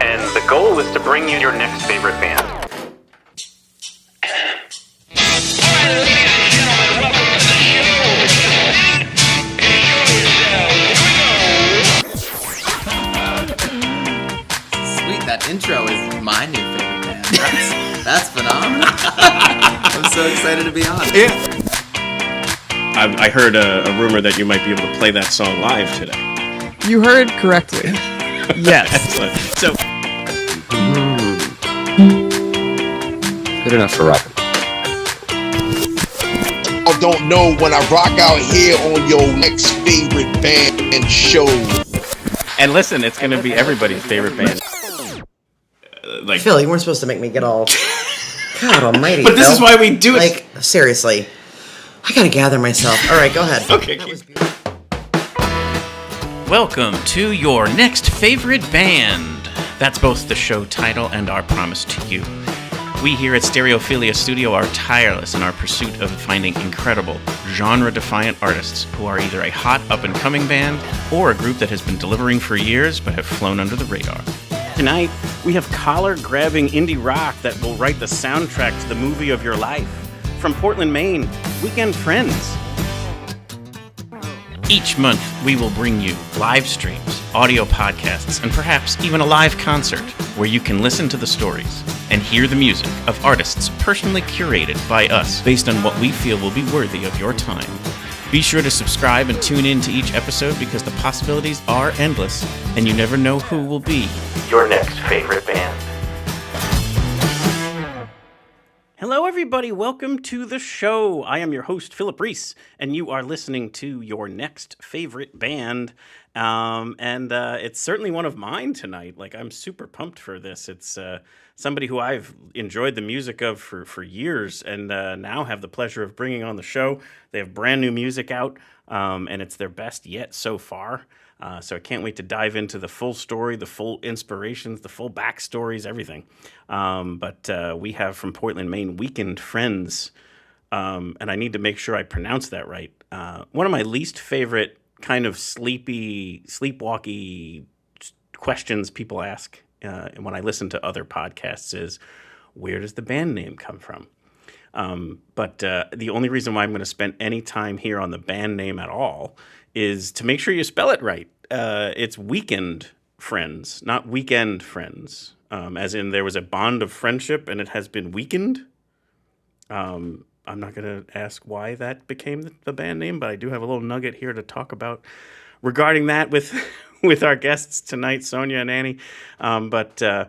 And the goal is to bring you your next favorite band. Sweet, that intro is my new favorite band. That's phenomenal. I'm so excited to be on. Yeah. I heard a rumor that you might be able to play that song live today. You heard correctly. Yes. So, good enough for rapping. I don't know when I rock out here on your next favorite band show. and listen, it's going to be everybody's favorite band. Phil, you weren't supposed to make me get all... God almighty, But this Phil. is why we do it. Like, seriously. I gotta gather myself. All right, go ahead. Okay. Welcome to your next favorite band. That's both the show title and our promise to you. We here at Stereophilia Studio are tireless in our pursuit of finding incredible, genre-defiant artists who are either a hot up-and-coming band or a group that has been delivering for years but have flown under the radar. Tonight, we have collar-grabbing indie rock that will write the soundtrack to the movie of your life. From Portland, Maine, Weekend Friends. Each month, we will bring you live streams, audio podcasts, and perhaps even a live concert where you can listen to the stories and hear the music of artists personally curated by us based on what we feel will be worthy of your time. Be sure to subscribe and tune in to each episode because the possibilities are endless and you never know who will be your next favorite band. Hello, everybody. Welcome to the show. I am your host, Philip Reese, and you are listening to your next favorite band. It's certainly one of mine tonight. Like, I'm super pumped for this. It's somebody who I've enjoyed the music of for years and now have the pleasure of bringing on the show. They have brand new music out, and it's their best yet so far. So I can't wait to dive into the full story, the full inspirations, the full backstories, everything. But we have from Portland, Maine, Weekend Friends. And I need to make sure I pronounce that right. One of my least favorite kind of sleepwalky questions people ask when I listen to other podcasts is, where does the band name come from? But the only reason why I'm going to spend any time here on the band name at all is to make sure you spell it right. It's Weekend Friends, not Weekend Friends. As in there was a bond of friendship and it has been weakened. I'm not going to ask why that became the band name, but I do have a little nugget here to talk about regarding that with with our guests tonight, Sonia and Annie. So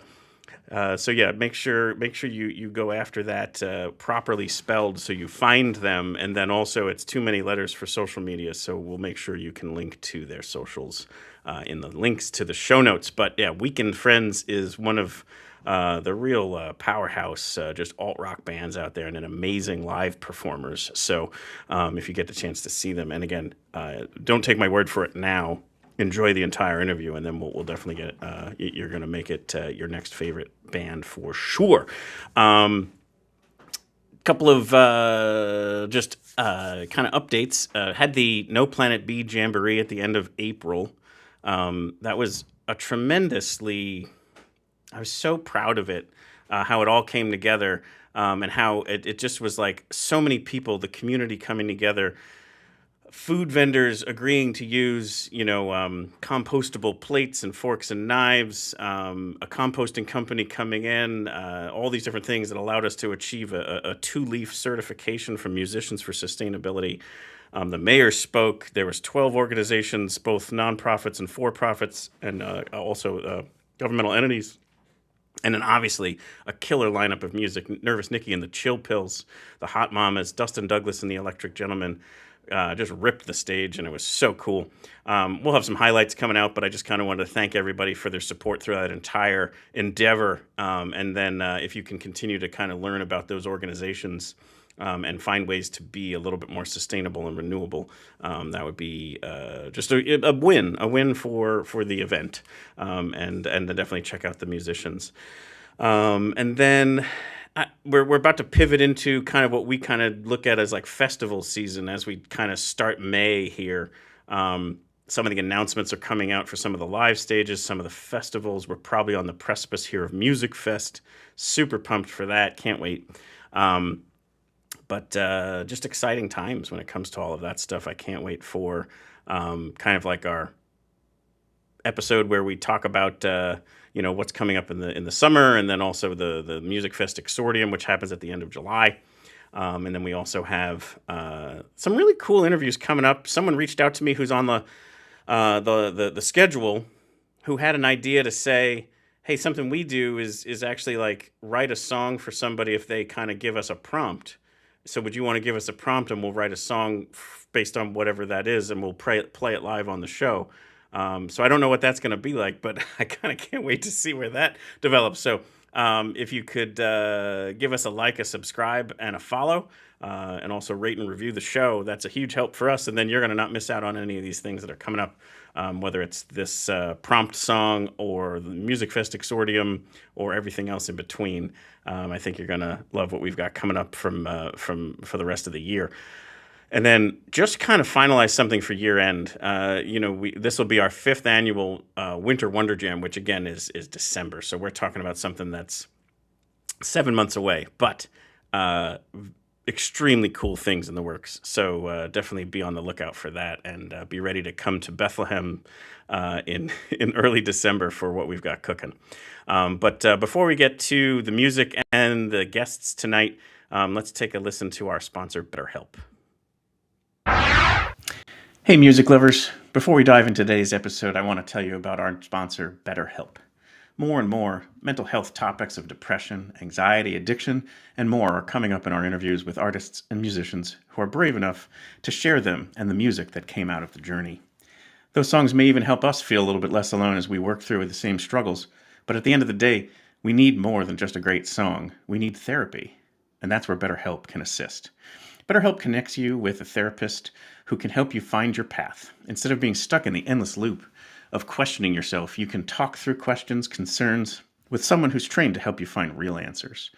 yeah, make sure you go after that properly spelled so you find them, and then also it's too many letters for social media, so we'll make sure you can link to their socials in the links to the show notes. But yeah, Weekend Friends is one of the real powerhouse, just alt-rock bands out there and an amazing live performers. So if you get the chance to see them, and again, don't take my word for it now, enjoy the entire interview, and then we'll definitely get it. You're going to make it your next favorite band for sure. Couple of just kind of updates. Had the No Planet B Jamboree at the end of April. That was a tremendously... I was so proud of it, how it all came together, and how it just was like so many people, the community coming together, food vendors agreeing to use, compostable plates and forks and knives, a composting company coming in, all these different things that allowed us to achieve a 2-leaf certification from Musicians for Sustainability. The mayor spoke. There was 12 organizations, both nonprofits and for-profits, and also governmental entities. And then obviously a killer lineup of music, Nervous Nikki and the Chill Pills, the Hot Mamas, Dustin Douglas and the Electric Gentlemen, just ripped the stage, and it was so cool. We'll have some highlights coming out, but I just kind of wanted to thank everybody for their support through that entire endeavor. And then if you can continue to kind of learn about those organizations and find ways to be a little bit more sustainable and renewable, that would be just a win for the event. And definitely check out the musicians. And then we're about to pivot into kind of what we kind of look at as like festival season as we kind of start May here. Some of the announcements are coming out for some of the live stages, some of the festivals. We're probably on the precipice here of Musikfest. Super pumped for that. Can't wait. But just exciting times when it comes to all of that stuff. I can't wait for kind of like our episode where we talk about what's coming up in the summer, and then also the Musikfest Exordium, which happens at the end of July. And then we also have some really cool interviews coming up. Someone reached out to me who's on the schedule, who had an idea to say, hey, something we do is actually like write a song for somebody if they kind of give us a prompt. So would you want to give us a prompt and we'll write a song based on whatever that is, and we'll play it live on the show. So I don't know what that's going to be like, but I kind of can't wait to see where that develops. So if you could give us a like, a subscribe, and a follow, and also rate and review the show, that's a huge help for us. And then you're going to not miss out on any of these things that are coming up, whether it's this prompt song or the Musikfest Exordium or everything else in between. I think you're going to love what we've got coming up for the rest of the year. And then just kind of finalize something for year end. This will be our 5th annual Winter Wonder Jam, which again is December. So we're talking about something that's 7 months away, but extremely cool things in the works. So definitely be on the lookout for that, and be ready to come to Bethlehem in early December for what we've got cooking. But before we get to the music and the guests tonight, let's take a listen to our sponsor, BetterHelp. Hey, music lovers. Before we dive into today's episode, I want to tell you about our sponsor, BetterHelp. More and more mental health topics of depression, anxiety, addiction, and more are coming up in our interviews with artists and musicians who are brave enough to share them and the music that came out of the journey. Those songs may even help us feel a little bit less alone as we work through the same struggles, but at the end of the day, we need more than just a great song. We need therapy, and that's where BetterHelp can assist. BetterHelp connects you with a therapist who can help you find your path. Instead of being stuck in the endless loop of questioning yourself, you can talk through questions, concerns with someone who's trained to help you find real answers.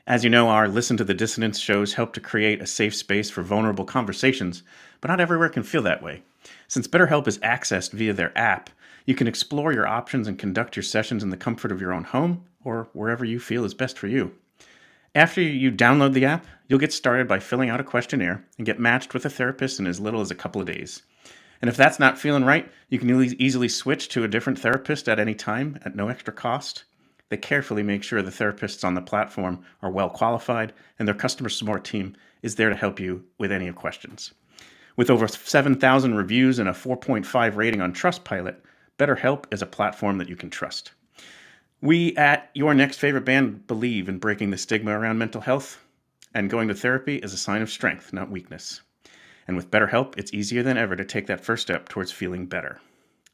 As you know, our Listen to the Dissonance shows help to create a safe space for vulnerable conversations, but not everywhere can feel that way. Since BetterHelp is accessed via their app, you can explore your options and conduct your sessions in the comfort of your own home or wherever you feel is best for you. After you download the app, you'll get started by filling out a questionnaire and get matched with a therapist in as little as a couple of days. And if that's not feeling right, you can easily switch to a different therapist at any time at no extra cost. They carefully make sure the therapists on the platform are well qualified, and their customer support team is there to help you with any questions. With over 7,000 reviews and a 4.5 rating on Trustpilot, BetterHelp is a platform that you can trust. We at Your Next Favorite Band believe in breaking the stigma around mental health, and going to therapy is a sign of strength, not weakness. And with BetterHelp, it's easier than ever to take that first step towards feeling better.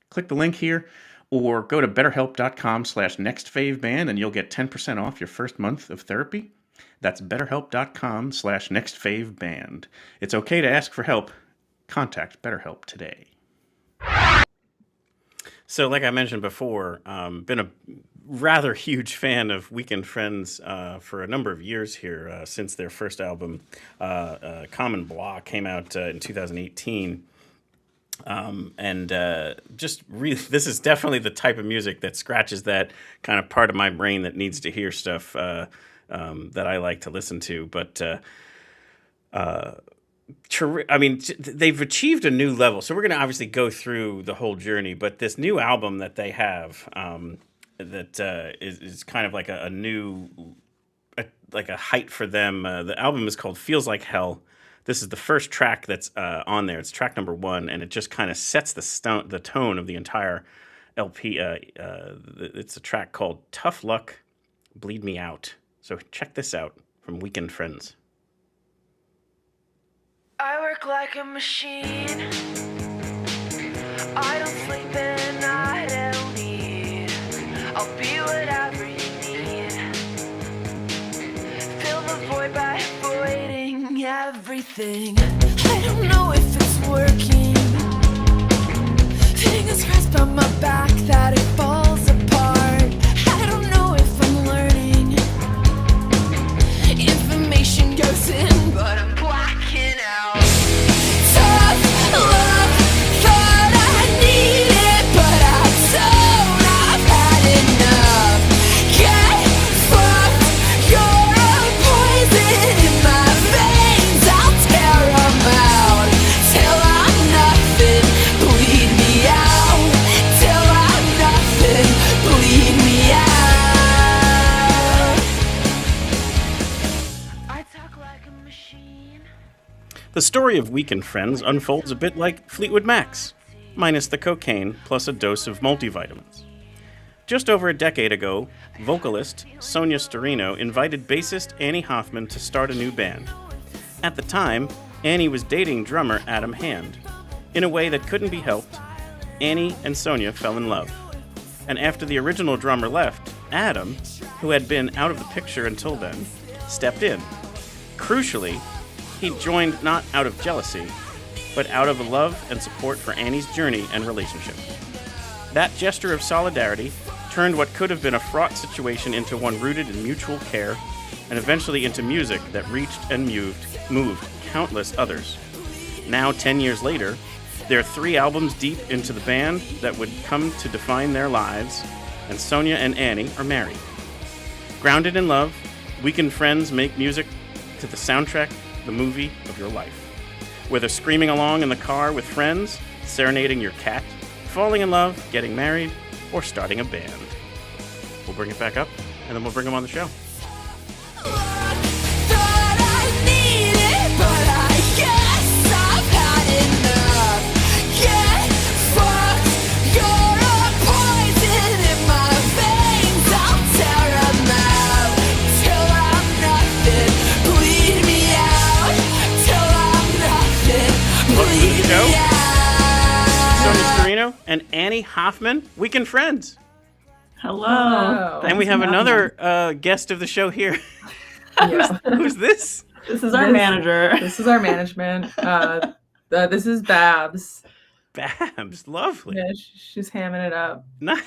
Click the link here or go to betterhelp.com/nextfaveband and you'll get 10% off your first month of therapy. That's betterhelp.com/nextfaveband. It's okay to ask for help. Contact BetterHelp today. So like I mentioned before, been a rather huge fan of Weekend Friends for a number of years here since their first album, Common Blah, came out in 2018. Just really, this is definitely the type of music that scratches that kind of part of my brain that needs to hear stuff that I like to listen to. But they've achieved a new level. So we're going to obviously go through the whole journey. But this new album that they have that is kind of like a new, like a height for them. The album is called Feels Like Hell. This is the first track that's on there. It's track number 1, and it just kind of sets the tone of the entire LP. It's a track called Tough Luck, Bleed Me Out. So check this out from Weekend Friends. I work like a machine. I don't sleep and I don't eat. I'll be whatever you need. Fill the void by avoiding everything. I don't know if it's working. Fingers crossed on my back that it falls apart. I don't know if I'm learning. Information goes in, but I'm blacking out. Tough love, thought I The story of Weekend Friends unfolds a bit like Fleetwood Mac's, minus the cocaine plus a dose of multivitamins. Just over a decade ago, vocalist Sonia Sturino invited bassist Annie Hoffman to start a new band. At the time, Annie was dating drummer Adam Hand. In a way that couldn't be helped, Annie and Sonia fell in love. And after the original drummer left, Adam, who had been out of the picture until then, stepped in. Crucially, he joined not out of jealousy, but out of a love and support for Annie's journey and relationship. That gesture of solidarity turned what could have been a fraught situation into one rooted in mutual care, and eventually into music that reached and moved countless others. Now, 10 years later, they're 3 albums deep into the band that would come to define their lives, and Sonia and Annie are married. Grounded in love, Weekend Friends make music to the soundtrack, the movie of your life. Whether screaming along in the car with friends, serenading your cat, falling in love, getting married, or starting a band. We'll bring it back up, and then we'll bring them on the show. Sonia Sturino and Annie Hoffman, Weekend Friends. Hello. And we have another guest of the show here. Who's this? This is our manager. This is our management. This is Babs. Babs, lovely. Yeah, she's hamming it up. Nice.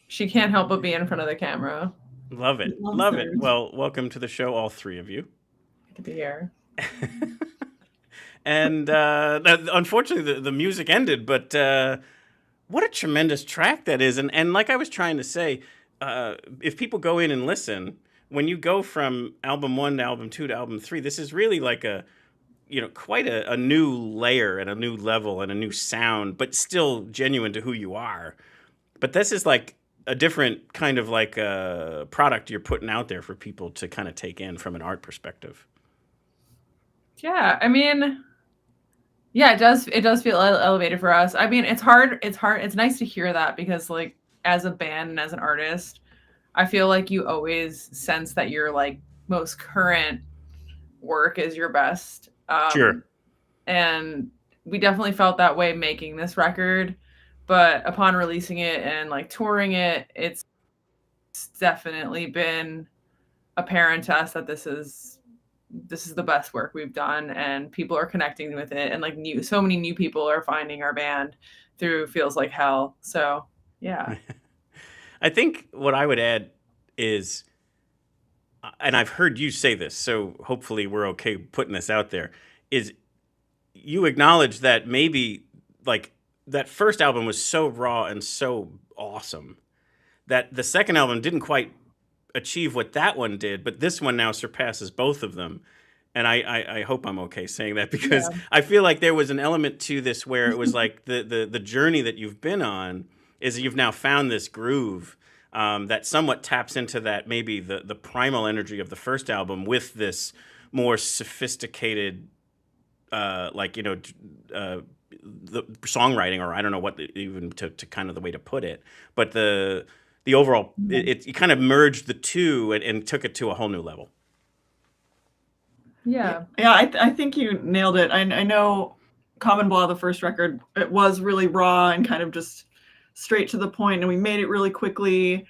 She can't help but be in front of the camera. Love it. Love it. Well, welcome to the show, all 3 of you. Good to be here. And unfortunately, the music ended, but what a tremendous track that is. And like I was trying to say, if people go in and listen, when you go from album 1 to album 2 to album 3, this is really like quite a new layer and a new level and a new sound, but still genuine to who you are. But this is like a different kind of like product you're putting out there for people to kind of take in from an art perspective. Yeah, I mean, yeah, it does feel elevated for us. I mean, it's hard. It's nice to hear that because, like, as a band and as an artist, I feel like you always sense that your like most current work is your best. Sure. And we definitely felt that way making this record, but upon releasing it and like touring it, it's definitely been apparent to us that this is the best work we've done, and people are connecting with it, and like so many new people are finding our band through Feels Like Hell. So yeah. I think what I would add is, and I've heard you say this, so hopefully we're okay putting this out there, is you acknowledge that maybe like that first album was so raw and so awesome that the second album didn't quite achieve what that one did, but this one now surpasses both of them. And I hope I'm okay saying that, because I feel like there was an element to this where it was like the journey that you've been on is you've now found this groove that somewhat taps into that, maybe the primal energy of the first album with this more sophisticated, the songwriting, or I don't know what even to kind of the way to put it, but the overall, it kind of merged the two and took it to a whole new level. Yeah, I think you nailed it. I know Common Blah, the first record, it was really raw and kind of just straight to the point, and we made it really quickly,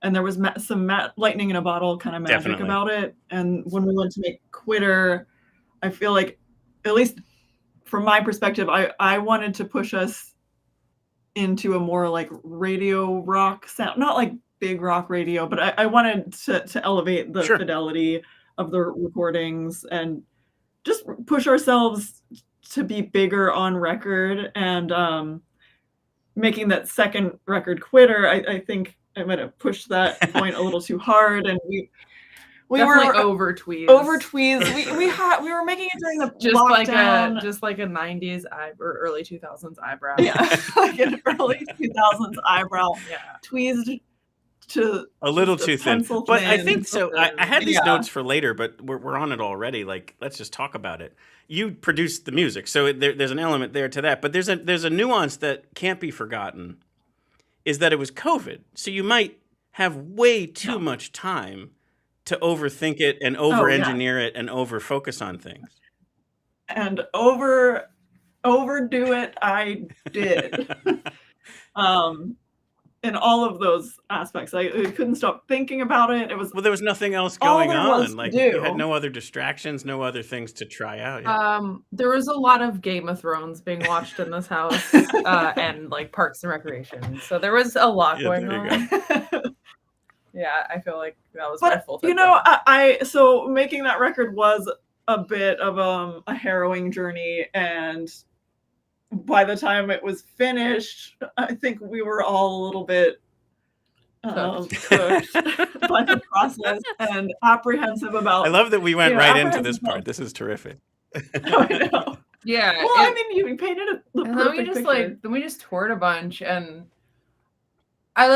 and there was some lightning in a bottle kind of magic about it. And when we went to make Quitter, I feel like, at least from my perspective, I wanted to push us into a more like radio rock sound, not like big rock radio, but I wanted to elevate the fidelity of the recordings and just push ourselves to be bigger on record. And making that second record, Quitter, I think I might have pushed that point a little too hard, and we definitely were over tweezed. We were making it during the lockdown. just like a 90s or early 2000s eyebrow. Yeah, like an early 2000s eyebrow. Yeah, tweezed to A little just too thin. pencil But I thin. think so. I had these Yeah. notes for later, but we're on it already. Like, let's just talk about it. You produced the music, so there's an element there to that. But there's a nuance that can't be forgotten, is that it was COVID. So you might have way too much time to overthink it and over-engineer it and over-focus on things. And overdo it, I did. In all of those aspects, I couldn't stop thinking about it. It was Well, there was nothing else all going there was on. to Like, do. you had no other distractions, no other things to try out. Yeah. There was a lot of Game of Thrones being watched in this house, and like Parks and Recreation. So there was a lot Yeah, going there you on. Yeah, I feel like that was my But full time. you know, so making that record was a bit of a harrowing journey, and by the time it was finished, I think we were all a little bit cooked by the process and apprehensive about. I love that we went right into this apprehensive part. about- This is terrific. I know. Yeah. Well, I mean, you painted the And then we perfect just picture. then we just toured a bunch, and I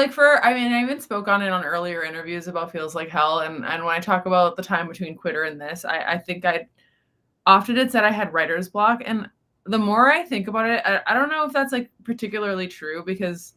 even spoke on it on earlier interviews about Feels Like Hell, and when I talk about the time between Quitter and this, I think I often had said I had writer's block, and the more I think about it, I don't know if that's like particularly true, because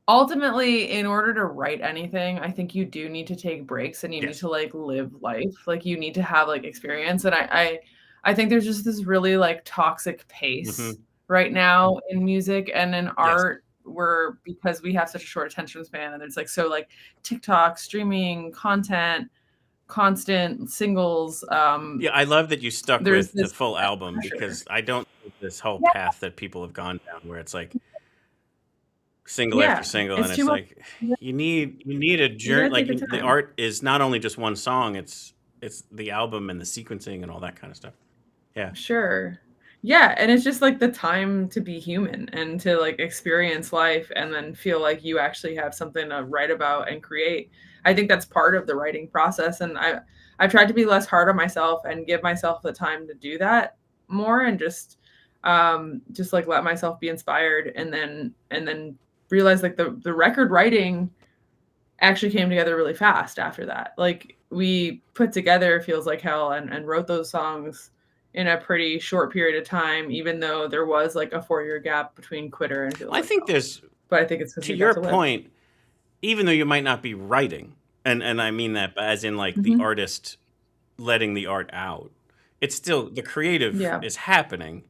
ultimately, in order to write anything, I think you do need to take breaks, and you need Yes. to like live life. Like you need to have like experience. And I think there's just this really like toxic pace Mhm. right now in music and in art, where because we have such a short attention span, and it's like so like TikTok, streaming, content, constant singles. Yeah, I love that you stuck There's with the this full album, pressure. because I don't think this whole Yeah. path that people have gone down, where it's like single Yeah, after single, it's and too it's much. like you need a journey. take Like the the time. art is not only just one song; it's the album and the sequencing and all that kind of stuff. Yeah. Sure. Yeah, and it's just like the time to be human and to like experience life and then feel like you actually have something to write about and create. I think that's part of the writing process, and I've tried to be less hard on myself and give myself the time to do that more, and just like let myself be inspired, and then realize like the record writing actually came together really fast after that. Like we put together Feels Like Hell and wrote those songs in a pretty short period of time, even though there was like a 4-year gap between Quitter and Feels I Like think Hell. there's, But I think it's 'cause to we your got to live. point, even though you might not be writing, and I mean that as in like the Mhm. artist letting the art out, it's still the creative Yeah. is happening.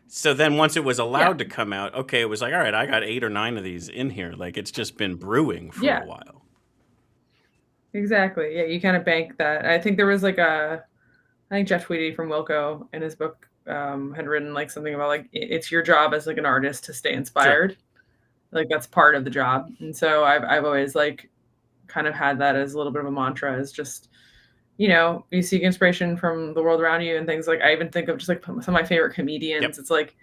So then once it was Yeah. allowed to come out, okay, it was like, all right, I got 8 or 9 of these in here. Like it's just been brewing for Yeah. a while. Exactly. Yeah, you kind of bank that. I think there was like I think Jeff Tweedy from Wilco in his book had written like something about like it's your job as like an artist to stay inspired. Like that's part of the job. And so I've always like kind of had that as a little bit of a mantra, is just, you know, you seek inspiration from the world around you and things. Like I even think of just like some of my favorite comedians. Yep. It's like,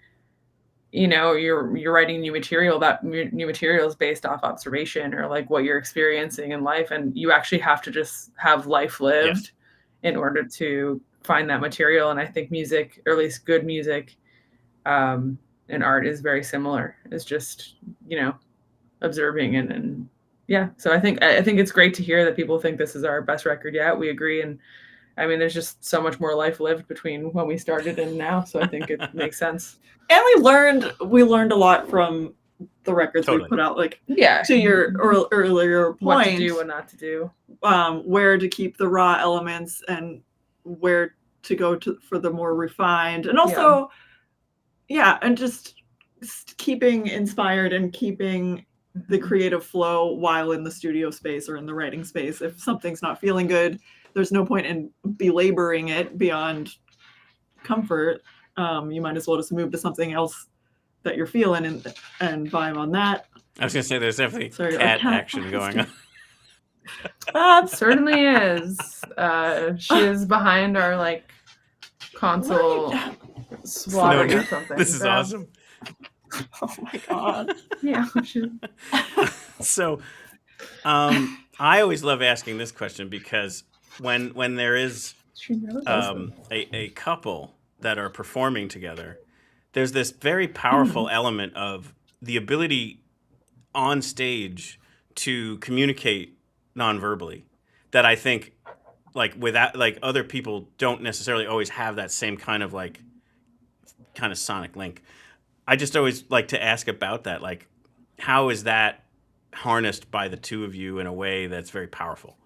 you know, you're writing new material. That new material is based off observation or like what you're experiencing in life, and you actually have to just have life lived in order to find that material. And I think music, or at least good music, and art is very similar. It's just, you know, observing and yeah. So I think it's great to hear that people think this is our best record yet. We agree, and I mean, there's just so much more life lived between when we started and now. So I think it makes sense. And we learned a lot from the records Totally. we put out. Like Yeah. to your earlier point, What to do, what not to do. where to keep the raw elements and where to go to for the more refined, and also, and just keeping inspired and keeping the creative flow while in the studio space or in the writing space. If something's not feeling good, there's no point in belaboring it beyond comfort. You might as well just move to something else that you're feeling and vibe on that. I was gonna say there's definitely Sorry, cat cat action going on. Certainly is. She is behind our like console swatting or something. This is So, awesome. Oh my god. Yeah. She, So, I always love asking this question, because when there is she knows. a couple that are performing together, there's this very powerful element of the ability on stage to communicate non-verbally that I think like without like other people don't necessarily always have that same kind of like kind of sonic link. I just always like to ask about that. Like, how is that harnessed by the two of you in a way that's very powerful?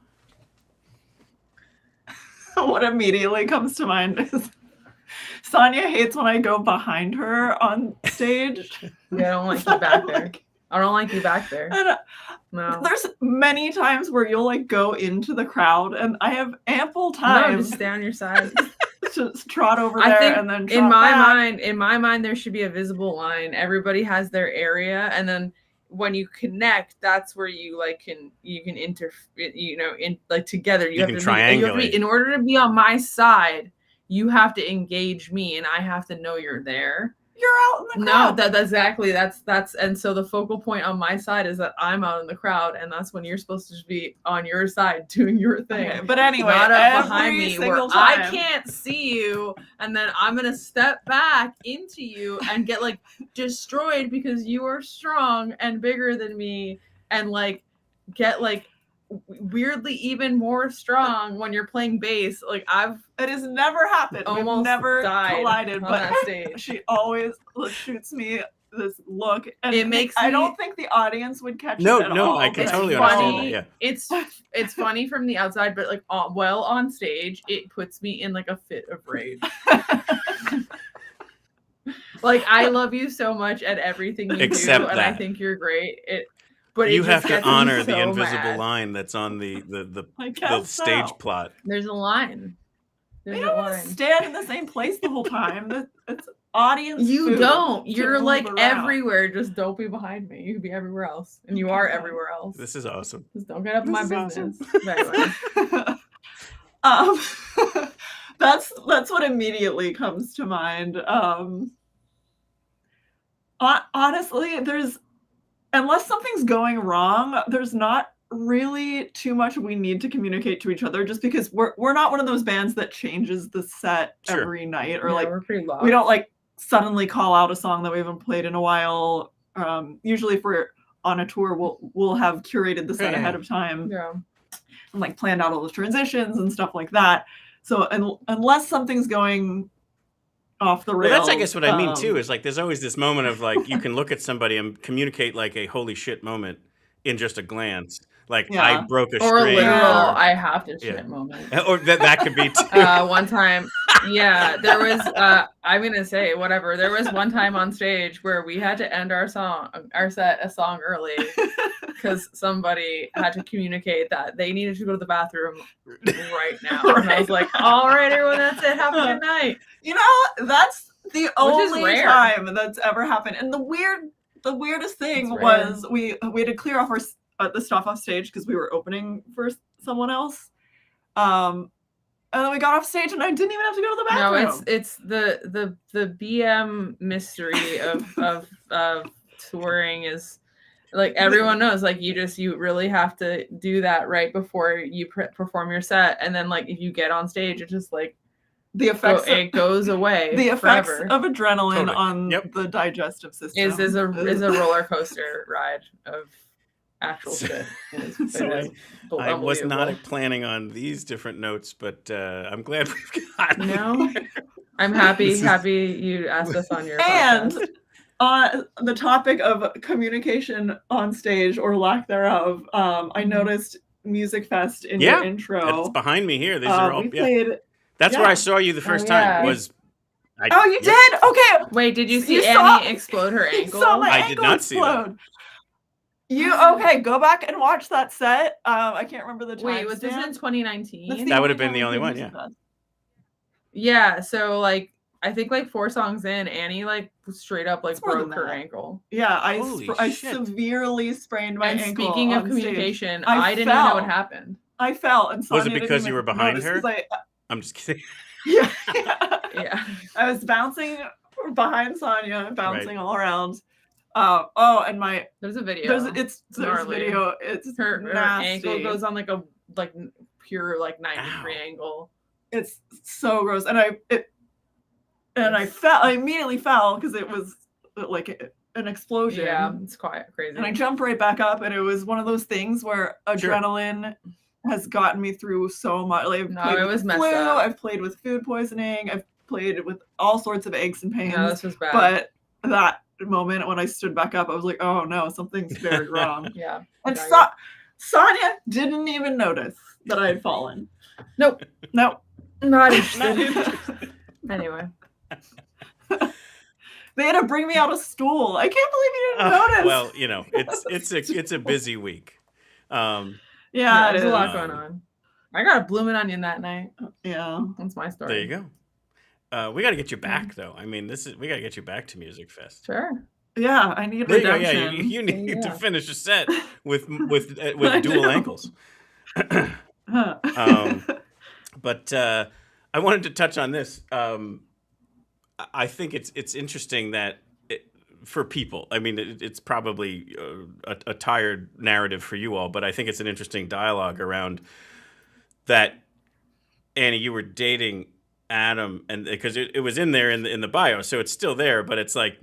What immediately comes to mind is Sonia hates when I go behind her on stage. Yeah, I don't like you back there. I don't like you back there. And No. there's many times where you'll like go into the crowd, and I have ample No, time just stay on your side. to trot over I there think and then in trot my back. mind, there should be a visible line. Everybody has their area, and then when you connect, that's where you like can in like together. You have can to triangulate. in order to be on my side, you have to engage me, and I have to know you're there. You're out in the No, crowd. that's exactly that's and so the focal point on my side is that I'm out in the crowd, and that's when you're supposed to just be on your side doing your thing. Okay, but anyway, Not up every behind me where single I time- can't see you, and then I'm gonna step back into you and get like destroyed because you are strong and bigger than me, and like get like weirdly even more strong when you're playing bass. Like It has never happened. We've almost never died collided, on but that stage. she always shoots me this look, and It makes I me- don't think the audience would catch No, it at no, all. I can but totally it's understand funny. that, yeah. It's funny from the outside, but like on stage, it puts me in like a fit of rage. Like, I love you so much at everything you Except do, and I that. think you're great. But You it have just to gets me honor the so invisible mad. line that's on the I the guess stage so. plot. There's a line. There's They a don't want line. to stand in the same place the whole time. It's audience. You food don't. to You're move like around. everywhere. Just don't be behind me. You can be everywhere else, and you are Okay. everywhere else. This is awesome. Just don't get up in my This is business. But anyway. um, that's what immediately comes to mind. Honestly, unless something's going wrong, there's not really too much we need to communicate to each other, just because we're not one of those bands that changes the set Sure. every night, or Yeah, like we're pretty lost. we don't like suddenly call out a song that we haven't played in a while. Usually if we're on a tour, we'll have curated the set Yeah. ahead of time Yeah. and like planned out all the transitions and stuff like that. So unless something's going off the rails. Well, that's I guess what I mean too. Is like there's always this moment of like you can look at somebody and communicate like a holy shit moment in just a glance. Like Yeah. I broke a Or a string. literal or- I have to shit Yeah. moment. or that could be too. One time, yeah, there was I'm gonna say whatever. There was one time on stage where we had to end our set a song early because somebody had to communicate that they needed to go to the bathroom right now. And I was like, all right, everyone, that's it. Have a good night. You know, that's the only rare. time that's ever happened. And the weirdest thing It's rare. was we had to clear off the stuff off stage because we were opening for someone else. And then we got off stage and I didn't even have to go to the No, bathroom. it's the BM mystery of touring is like everyone knows, like you really have to do that right before you perform your set, and then like if you get on stage, it just like the effects it goes away. the effects forever. of adrenaline Totally. on Yep. the digestive system is a roller coaster ride of actual shit. It is So I was not unbelievable. planning on these different notes, but I'm glad we've gotten No, there. I'm happy This is- you asked us on your And podcast. on the topic of communication on stage or lack thereof, I noticed Musikfest in Yeah, your intro. It's behind me here. These are all. We Yeah. played. That's yeah. where I saw you the first yeah. time. Was I, Oh, you yeah. did? Okay. Wait, did you see You saw- Annie explode her You ankle? saw my I did ankle not see that. explode. You okay? Go back and watch that set. I can't remember the time. Wait, was this in 2019? That would have been the only one, yeah. Yeah, so like I think like 4 songs in, Annie like straight up like It's more than broke her that. ankle. Yeah, Holy I shit. severely sprained my And ankle. speaking of on stage. communication, I I didn't even know what fell. happened. I fell, and Was it Sonia didn't because you even were behind notice her? 'cause I'm just kidding. Yeah. Yeah. I was bouncing behind Sonia, bouncing all around. And my There's a video. there's gnarly. video. It's her nasty. ankle goes on like a pure like 90-degree Ow. angle. It's so gross, and I fell. I immediately fell because it was like an explosion. Yeah, it's quite crazy. And I jumped right back up, and it was one of those things where adrenaline has gotten me through so much. Like, it was messed flu, up. I've played with food poisoning. I've played with all sorts of aches and pains. No, this was bad. But that moment when I stood back up, I was like, oh no, something's very wrong. Yeah. And Sonia didn't even notice that I had fallen. Nope. Nope. Not interested. Anyway. They had to bring me out of school. I can't believe you didn't notice. Well, you know, it's a busy week. Yeah, there's a lot going on. I got a blooming onion that night. Yeah. That's my story. There you go. We got to get you back, though. I mean, we got to get you back to Musikfest. Sure. Yeah, I need There you go. redemption. Yeah, you need to finish a set with dual ankles. But I wanted to touch on this. I think it's interesting that for people, I mean, it's probably a tired narrative for you all, but I think it's an interesting dialogue around that. Annie, you were dating Adam, and because it was in there in the bio, so it's still there, but it's like,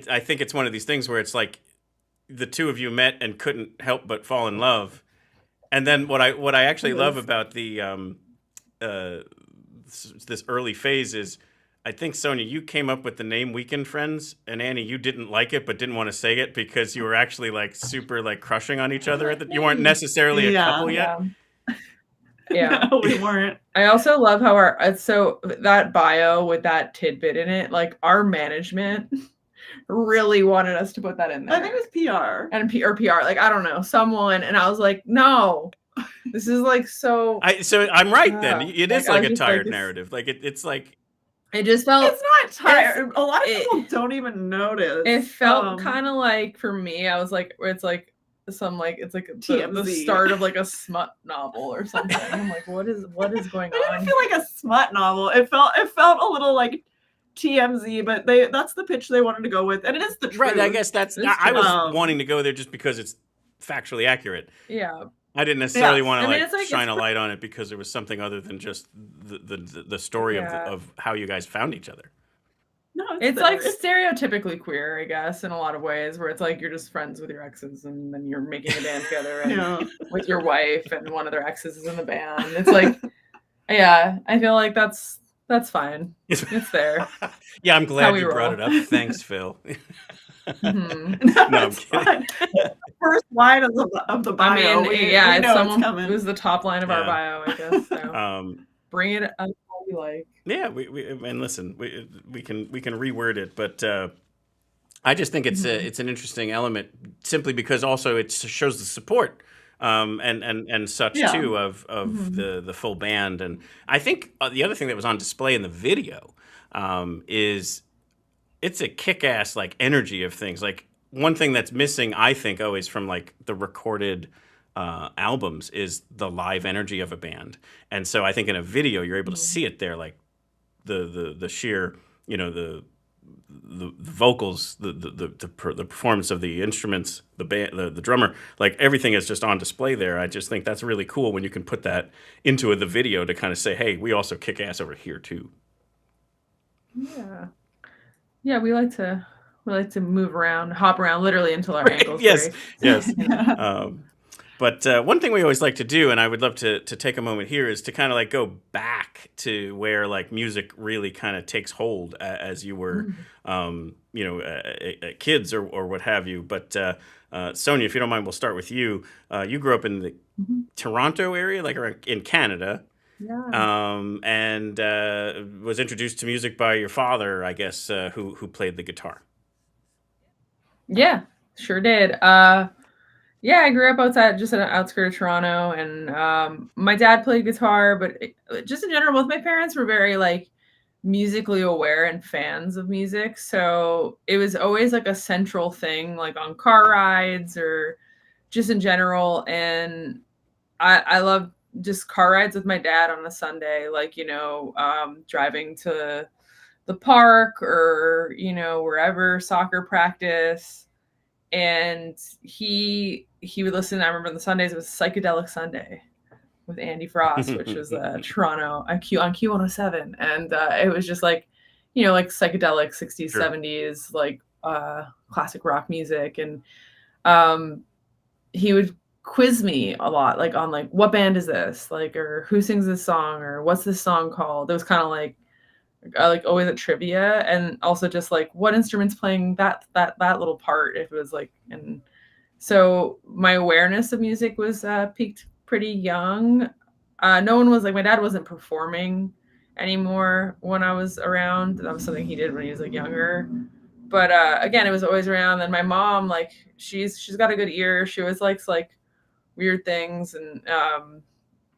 I think it's one of these things where it's like the two of you met and couldn't help but fall in love. And then what I actually love about the this early phase is, I think, Sonia, you came up with the name Weekend Friends, and Annie, you didn't like it but didn't want to say it because you were actually like super like crushing on each other. You weren't necessarily a couple yet. Yeah, No, we weren't. I also love how so that bio with that tidbit in it, like our management really wanted us to put that in there. I think it was PR. And PR, like, I don't know, someone, and I was like, no, this is like so. So I'm right then. It is like a tired like narrative. Like it's like. It just felt. It's not tired. A lot of people don't even notice. It felt kind of like, for me, I was like, it's like some like it's like the start of like a smut novel or something. I'm like, what is going on? I didn't feel like a smut novel. It felt a little like TMZ, but that's the pitch they wanted to go with, and it is the truth. Right. I guess I was wanting to go there just because it's factually accurate. Yeah. I didn't necessarily want to shine a light on it because there was something other than just the story of how you guys found each other. No, it's like stereotypically queer, I guess, in a lot of ways, where it's like you're just friends with your exes and then you're making a band together and with your wife, and one of their exes is in the band. It's like, yeah, I feel like that's fine. It's there. Yeah, I'm glad you brought it up. Thanks, Phil. No, I'm kidding. First line of the bio. I mean, it was the top line of our bio, I guess. So. Bring it up how you like. Yeah, we and listen, we can reword it, but I just think it's an interesting element simply because also it shows the support and such too of the full band. And I think the other thing that was on display in the video is it's a kick-ass like energy of things. Like one thing that's missing, I think, always from like the recorded albums is the live energy of a band. And so I think in a video you're able to see it there, like the sheer, you know, the vocals, the performance of the instruments, the band, the drummer, like everything is just on display there. I just think that's really cool when you can put that into the video to kind of say, hey, we also kick ass over here too. Yeah, we like to move around, hop around, literally until our ankles break. Yes. But one thing we always like to do, and I would love to take a moment here, is to kind of like go back to where like music really kind of takes hold as you were, kids or what have you. But Sonia, if you don't mind, we'll start with you. You grew up in the Toronto area, like around in Canada. Yeah. And was introduced to music by your father, I guess, who played the guitar. Yeah, sure did. Yeah, I grew up just at an outskirt of Toronto, and my dad played guitar, but just in general, both my parents were very like musically aware and fans of music. So it was always like a central thing, like on car rides or just in general. And I love just car rides with my dad on a Sunday, like, driving to the park or, wherever, soccer practice. And he would listen. I remember the Sundays, it was Psychedelic Sunday with Andy Frost, which was Toronto on Q107. And it was just like, like psychedelic 60s, 70s, like classic rock music, and he would quiz me a lot, like on like what band is this, like, or who sings this song, or what's this song called. It was kind of like always at trivia, and also just like what instrument's playing that little part, if it was like. And so my awareness of music was peaked pretty young. No one was like, my dad wasn't performing anymore when I was around. That was something he did when he was like younger. But again, it was always around. And my mom, like, she's got a good ear. She always likes like weird things, and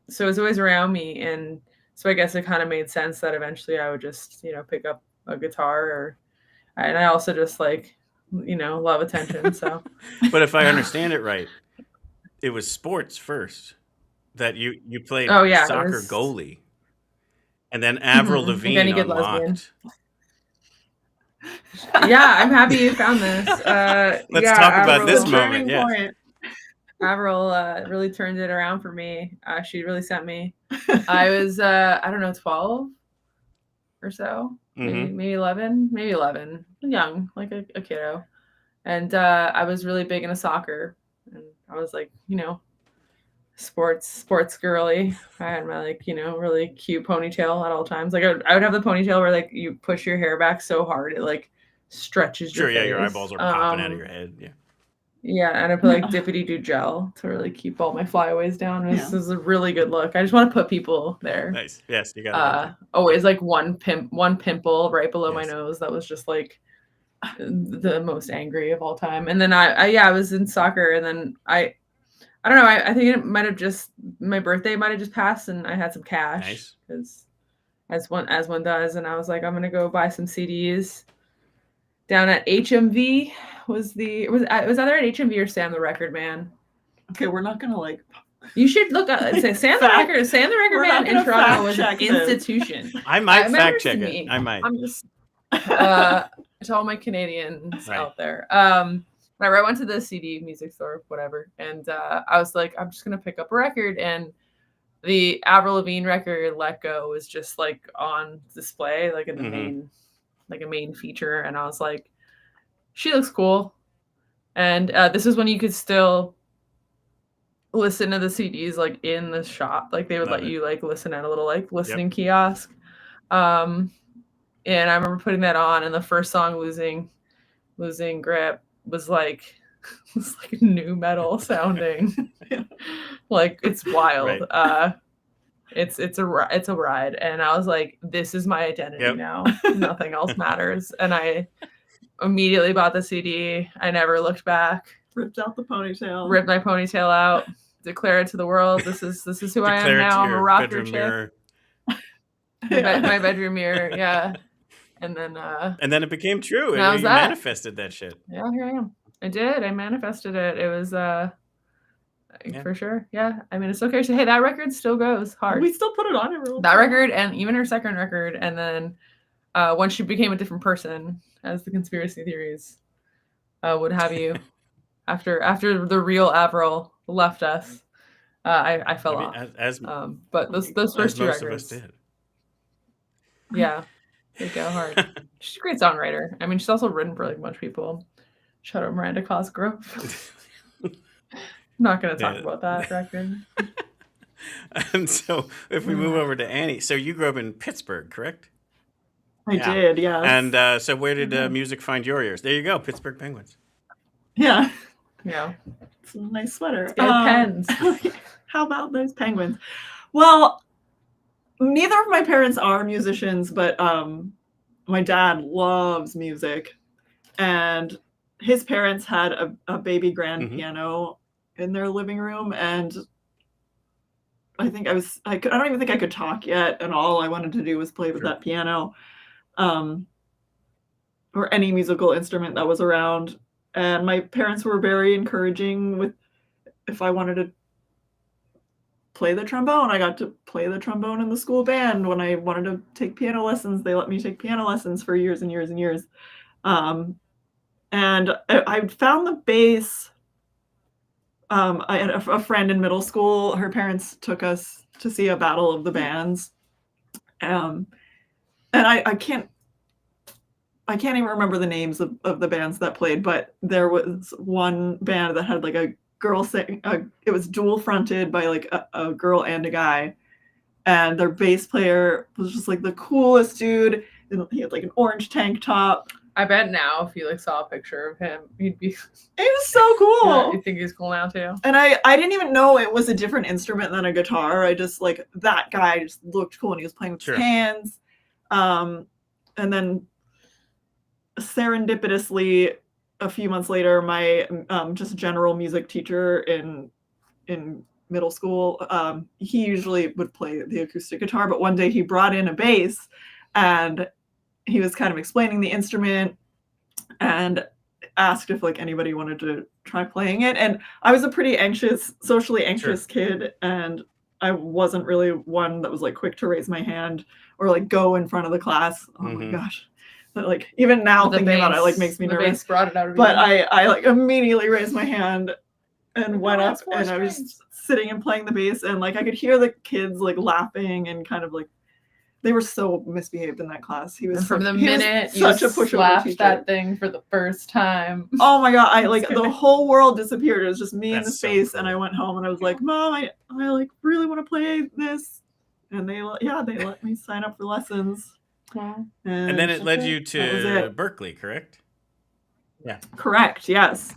so it was always around me. And so I guess it kind of made sense that eventually I would just, pick up a guitar, and I also just like, love attention. So, But if I understand it right, it was sports first that you played Oh, yeah, it soccer was- goalie, and then Avril Like Lavigne any good lesbian. unlocked. yeah, I'm happy you found this. Let's yeah, talk about Avril- this The moment. turning Yes. point. Avril really turned it around for me. She really sent me. I was, I don't know, 12 or so, Mhm. maybe 11, young, like a kiddo. And I was really big into soccer. And I was like, sports girly. I had my like, really cute ponytail at all times. Like I would have the ponytail where like you push your hair back so hard it like stretches Sure, your yeah, your face. eyeballs are popping out of your head. Yeah. Yeah, and I put like dippity do gel to really keep all my flyaways down. This Yeah. is a really good look. I just want to put people there. Nice. Yes, you got it. Always like one pimple right below my Yes. nose that was just like the most angry of all time. And then I was in soccer, and then I don't know, I think it might have just, my birthday might have just passed, and I had some cash. Nice. Because as one does, and I was like, I'm gonna go buy some CDs down at HMV. It was either at HMV or Sam the Record Man. Okay, we're not gonna like. You should look up and say Sam the Fact- Record we're Man not in gonna Toronto fact was an check this. institution. I might remember fact check seeing- it. I might. I'm just to all my Canadians Right. out there. Whenever I went to the CD music store, whatever, and I was like, I'm just gonna pick up a record, and the Avril Lavigne record "Let Go" was just like on display, like in the Mhm. main feature, and I was like, she looks cool. And this is when you could still listen to the CDs like in the shop, like they would Love let it. you like listen at a little like listening kiosk. And I remember putting that on, and the first song, losing grip, was like new metal sounding. Like it's wild. Right. It's a ride, and I was like, this is my identity Yep. now. Nothing else matters. And I immediately bought the CD. I never looked back. Ripped out the ponytail. Ripped my ponytail out. Declare it to the world. This is who I am Declare it to now. I'm a your rocker bedroom chick. mirror. My bedroom mirror. Yeah. And then And then it became true. That was You that. manifested that shit. yeah, here I am. I did. I manifested it. It was for sure. Yeah. I mean, it's okay to say, hey, that record still goes hard. We still put it on every That record, and even her second record, and then once she became a different person, as the conspiracy theories would have you, after the real Avril left us, I fell off. As But those as first two most records, of us did. yeah, they go hard. She's a great songwriter. I mean, she's also written for like a bunch of people. Shout out Miranda Cosgrove. I'm not going to talk Yeah. about that record. And so, if we move over to Annie, so you grew up in Pittsburgh, correct? I Yeah. did, yeah. And so, where did music find your ears? There you go, Pittsburgh Penguins. Yeah. Yeah. It's a nice sweater. Go Pens. How about those Penguins? Well, neither of my parents are musicians, but my dad loves music, and his parents had a baby grand Mhm. piano in their living room, and I think I don't even think I could talk yet, and all I wanted to do was play with Sure. that piano, or any musical instrument that was around. And my parents were very encouraging with if I wanted to play the trombone. I got to play the trombone in the school band. When I wanted to take piano lessons, they let me take piano lessons for years and years and years. And I found the bass. I had a friend in middle school. Her parents took us to see a battle of the bands. And I can't I can't even remember the names of the bands that played, but there was one band that had like a girl sing. It was dual fronted by like a girl and a guy, and their bass player was just like the coolest dude. And he had like an orange tank top. I bet now if you like saw a picture of him, he'd be. It was so cool. Yeah, you think he's cool now too? And I didn't even know it was a different instrument than a guitar. I just like that guy just looked cool and he was playing with his hands. And then serendipitously, a few months later, my just general music teacher in middle school, he usually would play the acoustic guitar, but one day he brought in a bass and he was kind of explaining the instrument and asked if like anybody wanted to try playing it. And I was a pretty socially anxious kid, and I wasn't really one that was like quick to raise my hand or like go in front of the class. Oh my gosh. But like even now thinking about it like makes me nervous. Bass brought it out of but you. I like immediately raised my hand and went up, and I was sitting and playing the bass, and like I could hear the kids like laughing and kind of like they were so misbehaved in that class. He was and from such, the minute you such a pushover slapped teacher. that thing for the first time. Oh my god! I like the whole world disappeared. It was just me in the That's so space, cool. and I went home and I was like, "Mom, I like really want to play this," and they let me sign up for lessons. Wow. And then it led you That was to it. Berkeley, correct? Yeah. Correct. Yes.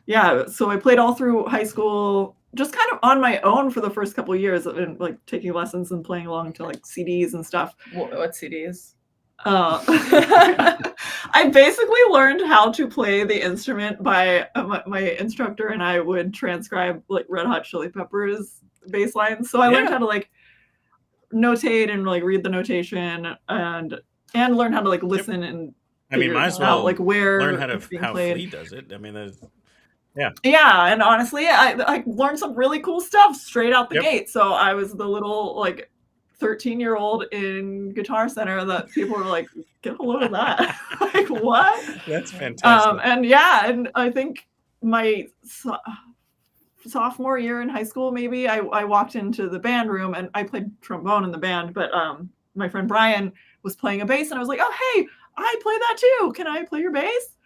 Yeah. So I played all through high school, just kind of on my own for the first couple of years, and like taking lessons and playing along to like CDs and stuff. What CDs? I basically learned how to play the instrument by my instructor, and I would transcribe like Red Hot Chili Peppers bass lines. So I learned how to like notate and like read the notation and learn how to like listen and I mean, might as well out, like where learn it's being how played. Flea does it. I mean, Yeah, and honestly, I learned some really cool stuff straight out the gate. So I was the little like 13-year-old in Guitar Center that people were like, get a load of that. Like, what? That's fantastic. And I think my sophomore year in high school, maybe I walked into the band room and I played trombone in the band, but my friend Brian was playing a bass, and I was like, oh, hey, I play that too. Can I play your bass?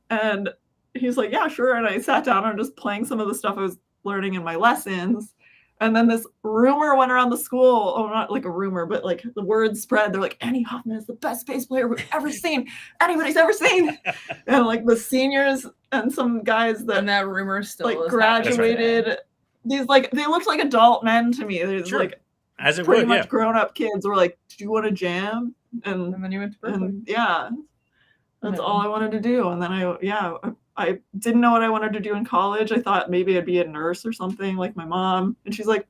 And he's like, yeah, sure. And I sat down and just playing some of the stuff I was learning in my lessons. And then this rumor went around the school. Oh, not like a rumor, but like the word spread. They're like, Annie Hoffman is the best bass player we've ever seen. Anybody's ever seen. And like the seniors and some guys that rumor still like graduated. These like they looked like adult men to me. They're like as it pretty would, much grown up kids were like, do you want to jam? And then you went to Berkeley. That's all I wanted to do. And then I didn't know what I wanted to do in college. I thought maybe I'd be a nurse or something like my mom. And she's like,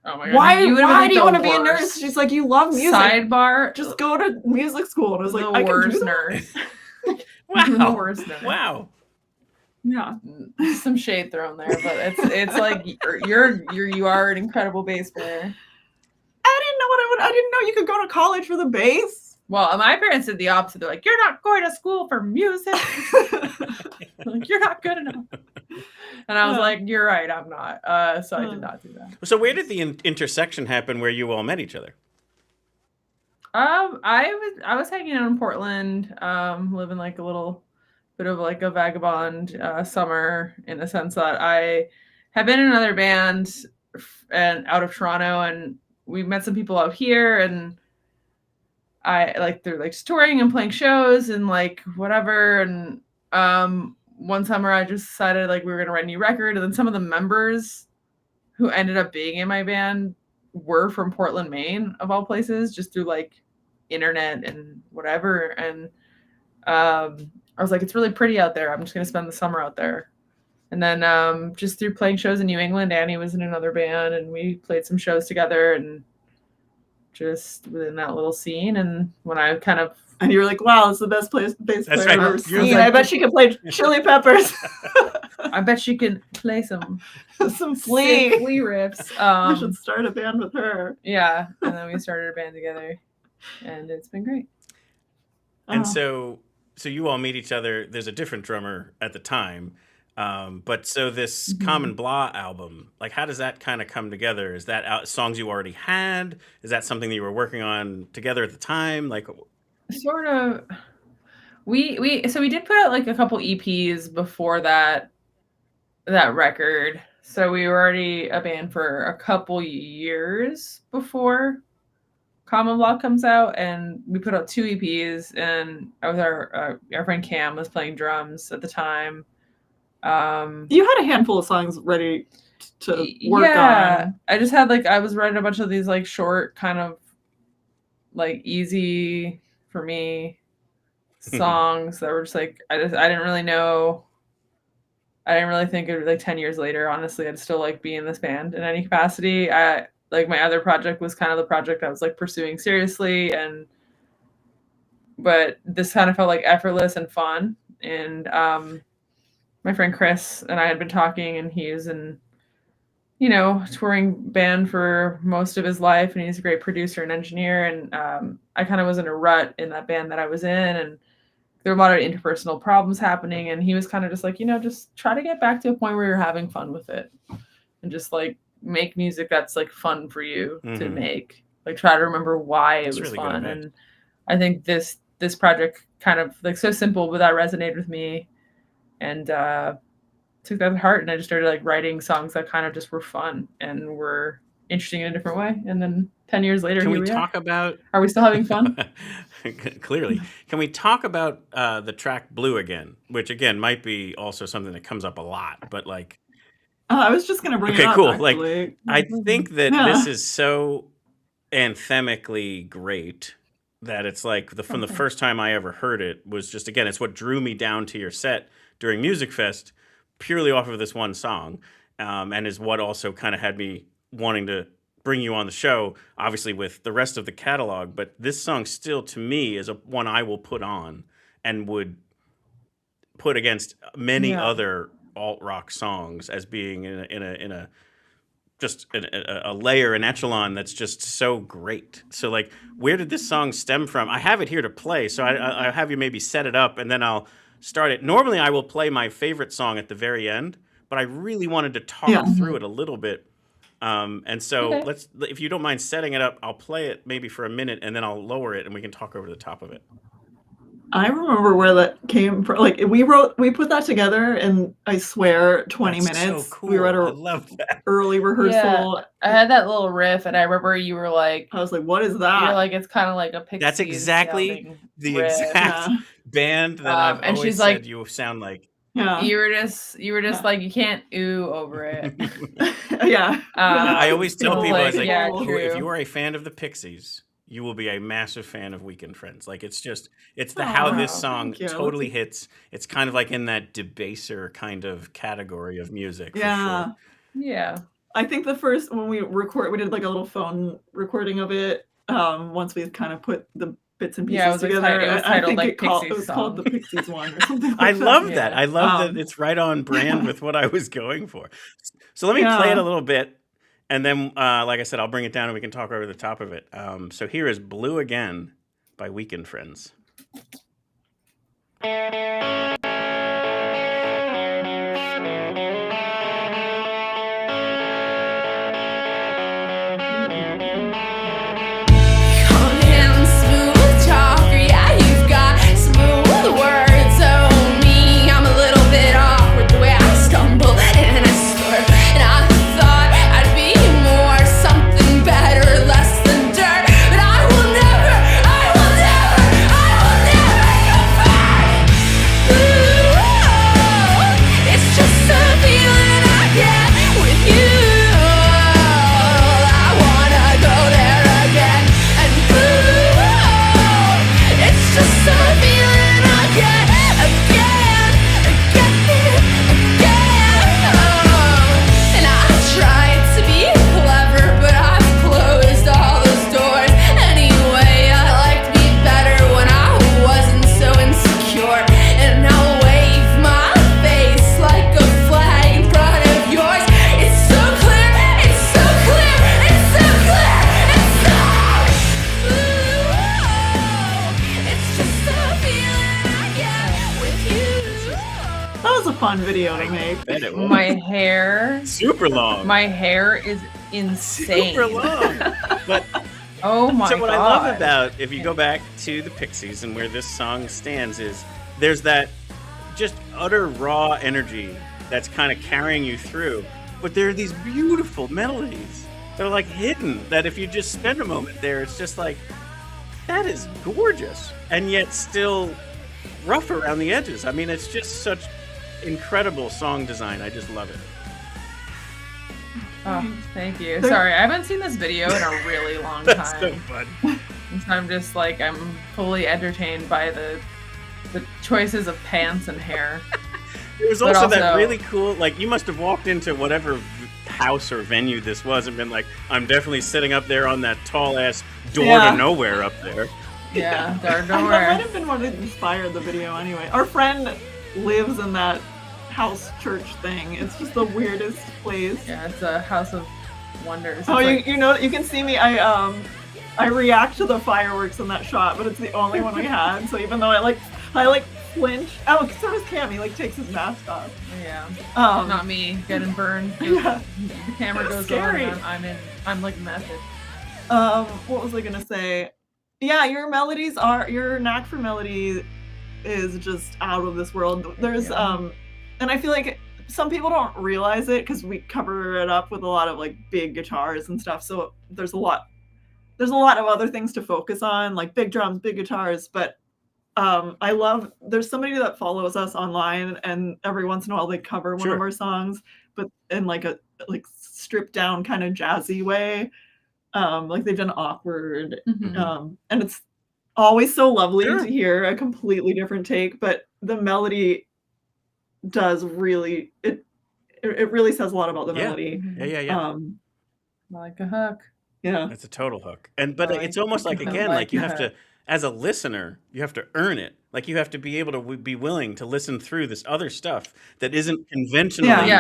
oh my God, why do you want to be a worst. nurse? She's like, you love music. Sidebar. Just go to music school. And I was like, the I can worst do that. nurse. Wow. The worst nurse. Wow. Yeah. Some shade thrown there, but it's like you are an incredible bass player. I didn't know you could go to college for the bass. Well, my parents did the opposite. They're like, you're not going to school for music. Like, you're not good enough. And I was like, you're right, I'm not. So I did not do that. So where did the intersection happen where you all met each other? I was hanging out in Portland, living like a little bit of like a vagabond summer, in the sense that I have been in another band and out of Toronto, and we met some people out here, and they're like touring and playing shows and like whatever. And one summer I just decided like we were gonna write a new record, and then some of the members who ended up being in my band were from Portland, Maine, of all places, just through like internet and whatever. And I was like, it's really pretty out there. I'm just gonna spend the summer out there. And then just through playing shows in New England, Annie was in another band, and we played some shows together, and just within that little scene. And when I kind of... And you were like, wow, it's the best bass player right. I've ever You're seen. like- I bet she could play Chili Peppers. I bet she can play some Flea. sick Flea riffs. We should start a band with her. Yeah, and then we started a band together, and it's been great. And so you all meet each other. There's a different drummer at the time. But so this Common Blah album, like how does that kind of come together? Is that songs you already had? Is that something that you were working on together at the time? Like, Sort of. We did put out like a couple EPs before that record. So we were already a band for a couple years before Common Law comes out, and we put out 2 EPs. And with our friend Cam was playing drums at the time. You had a handful of songs ready to work on. I just had I was writing a bunch of these like short, kind of like easy for me songs that were just like I didn't really know. I didn't really think it was like 10 years later. Honestly, I'd still like be in this band in any capacity. Like my other project was kind of the project I was like pursuing seriously, but this kind of felt like effortless and fun. And my friend Chris and I had been talking, and he's in, touring band for most of his life, and he's a great producer and engineer. And I kind of was in a rut in that band that I was in, and there were a lot of interpersonal problems happening. And he was kind of just like, just try to get back to a point where you're having fun with it, and just like make music that's like fun for you to make. Like try to remember why it was really fun. And I think this project kind of like so simple, but that resonated with me, and took that to heart. And I just started like writing songs that kind of just were fun and were interesting in a different way. And then 10 years later, can we talk about? Are we still having fun? Clearly. Can we talk about the track "Blue Again," which again might be also something that comes up a lot, but like. I was just gonna bring it up. Cool. Actually. Like, I think that this is so anthemically great that it's like from the first time I ever heard it was just, again, it's what drew me down to your set during Musikfest, purely off of this one song, and is what also kind of had me wanting to bring you on the show, obviously with the rest of the catalog. But this song still, to me, is one I will put on and would put against many other alt rock songs as being in a layer, an echelon that's just so great. So like, where did this song stem from? I have it here to play, so I have you maybe set it up and then I'll start it. Normally I will play my favorite song at the very end, but I really wanted to talk through it a little bit. And so let's, if you don't mind setting it up, I'll play it maybe for a minute and then I'll lower it and we can talk over the top of it. I remember where that came from. Like we put that together in, I swear, 20 minutes. So cool. We were at I love that. early rehearsal. Yeah. I had that little riff, and I remember you were like, I was like, "What is that?" You're like, it's kind of like a Pixies. That's exactly the riff. exact band that I've and always she's said like, you sound like. Yeah. You were just like, you can't ooh over it. Yeah. I always tell people, I was like, yeah, if you are a fan of the Pixies, you will be a massive fan of Weekend Friends. Like it's how this song totally hits. It's kind of like in that debaser kind of category of music. Yeah. For sure. Yeah. I think the first, when we did like a little phone recording of it. Once we kind of put the bits and pieces together. It was titled like it was called the Pixies one or something like I that. love that. I love that it's right on brand with what I was going for. So let me play it a little bit. And then, like I said, I'll bring it down and we can talk over the top of it. So here is Blue Again by Weekend Friends. Fun video to make. My hair, super long. My hair is insane. Super long. But oh my god. So what I love about, if you go back to the Pixies and where this song stands, is there's that just utter raw energy that's kind of carrying you through. But there are these beautiful melodies that are like hidden, that if you just spend a moment there, it's just like, that is gorgeous. And yet still rough around the edges. I mean, it's just such incredible song design. I just love it. Oh, thank you. Sorry, I haven't seen this video in a really long time. That's so fun. And so I'm just like, I'm fully entertained by the choices of pants and hair. There was also that really cool, like, you must have walked into whatever house or venue this was and been like, I'm definitely sitting up there on that tall ass door to nowhere up there. Yeah, door to That nowhere. might have been what inspired the video anyway. Our friend lives in that house church thing. It's just the weirdest place. Yeah, it's a house of wonders. Oh, It's you know, you can see me. I react to the fireworks in that shot, but it's the only one we had. So even though I flinch. Oh, so does Cam. He like takes his mask off. Yeah. Not Not me getting burned. Yeah. The camera That's goes scary. on. And I'm like method. What was I gonna say? Yeah, your knack for melody is just out of this world. There's and I feel like some people don't realize it because we cover it up with a lot of like big guitars and stuff. So there's a lot of other things to focus on, like big drums, big guitars. But there's somebody that follows us online, and every once in a while they cover one of our songs, but in like a stripped down kind of jazzy way. Like they've done Awkward, and it's always so lovely to hear a completely different take, but the melody does really it really says a lot about the melody. Yeah. Like a hook. Yeah, it's a total hook. But it's almost like, again, like you have to, as a listener, you have to earn it. Like you have to be able to be willing to listen through this other stuff that isn't conventionally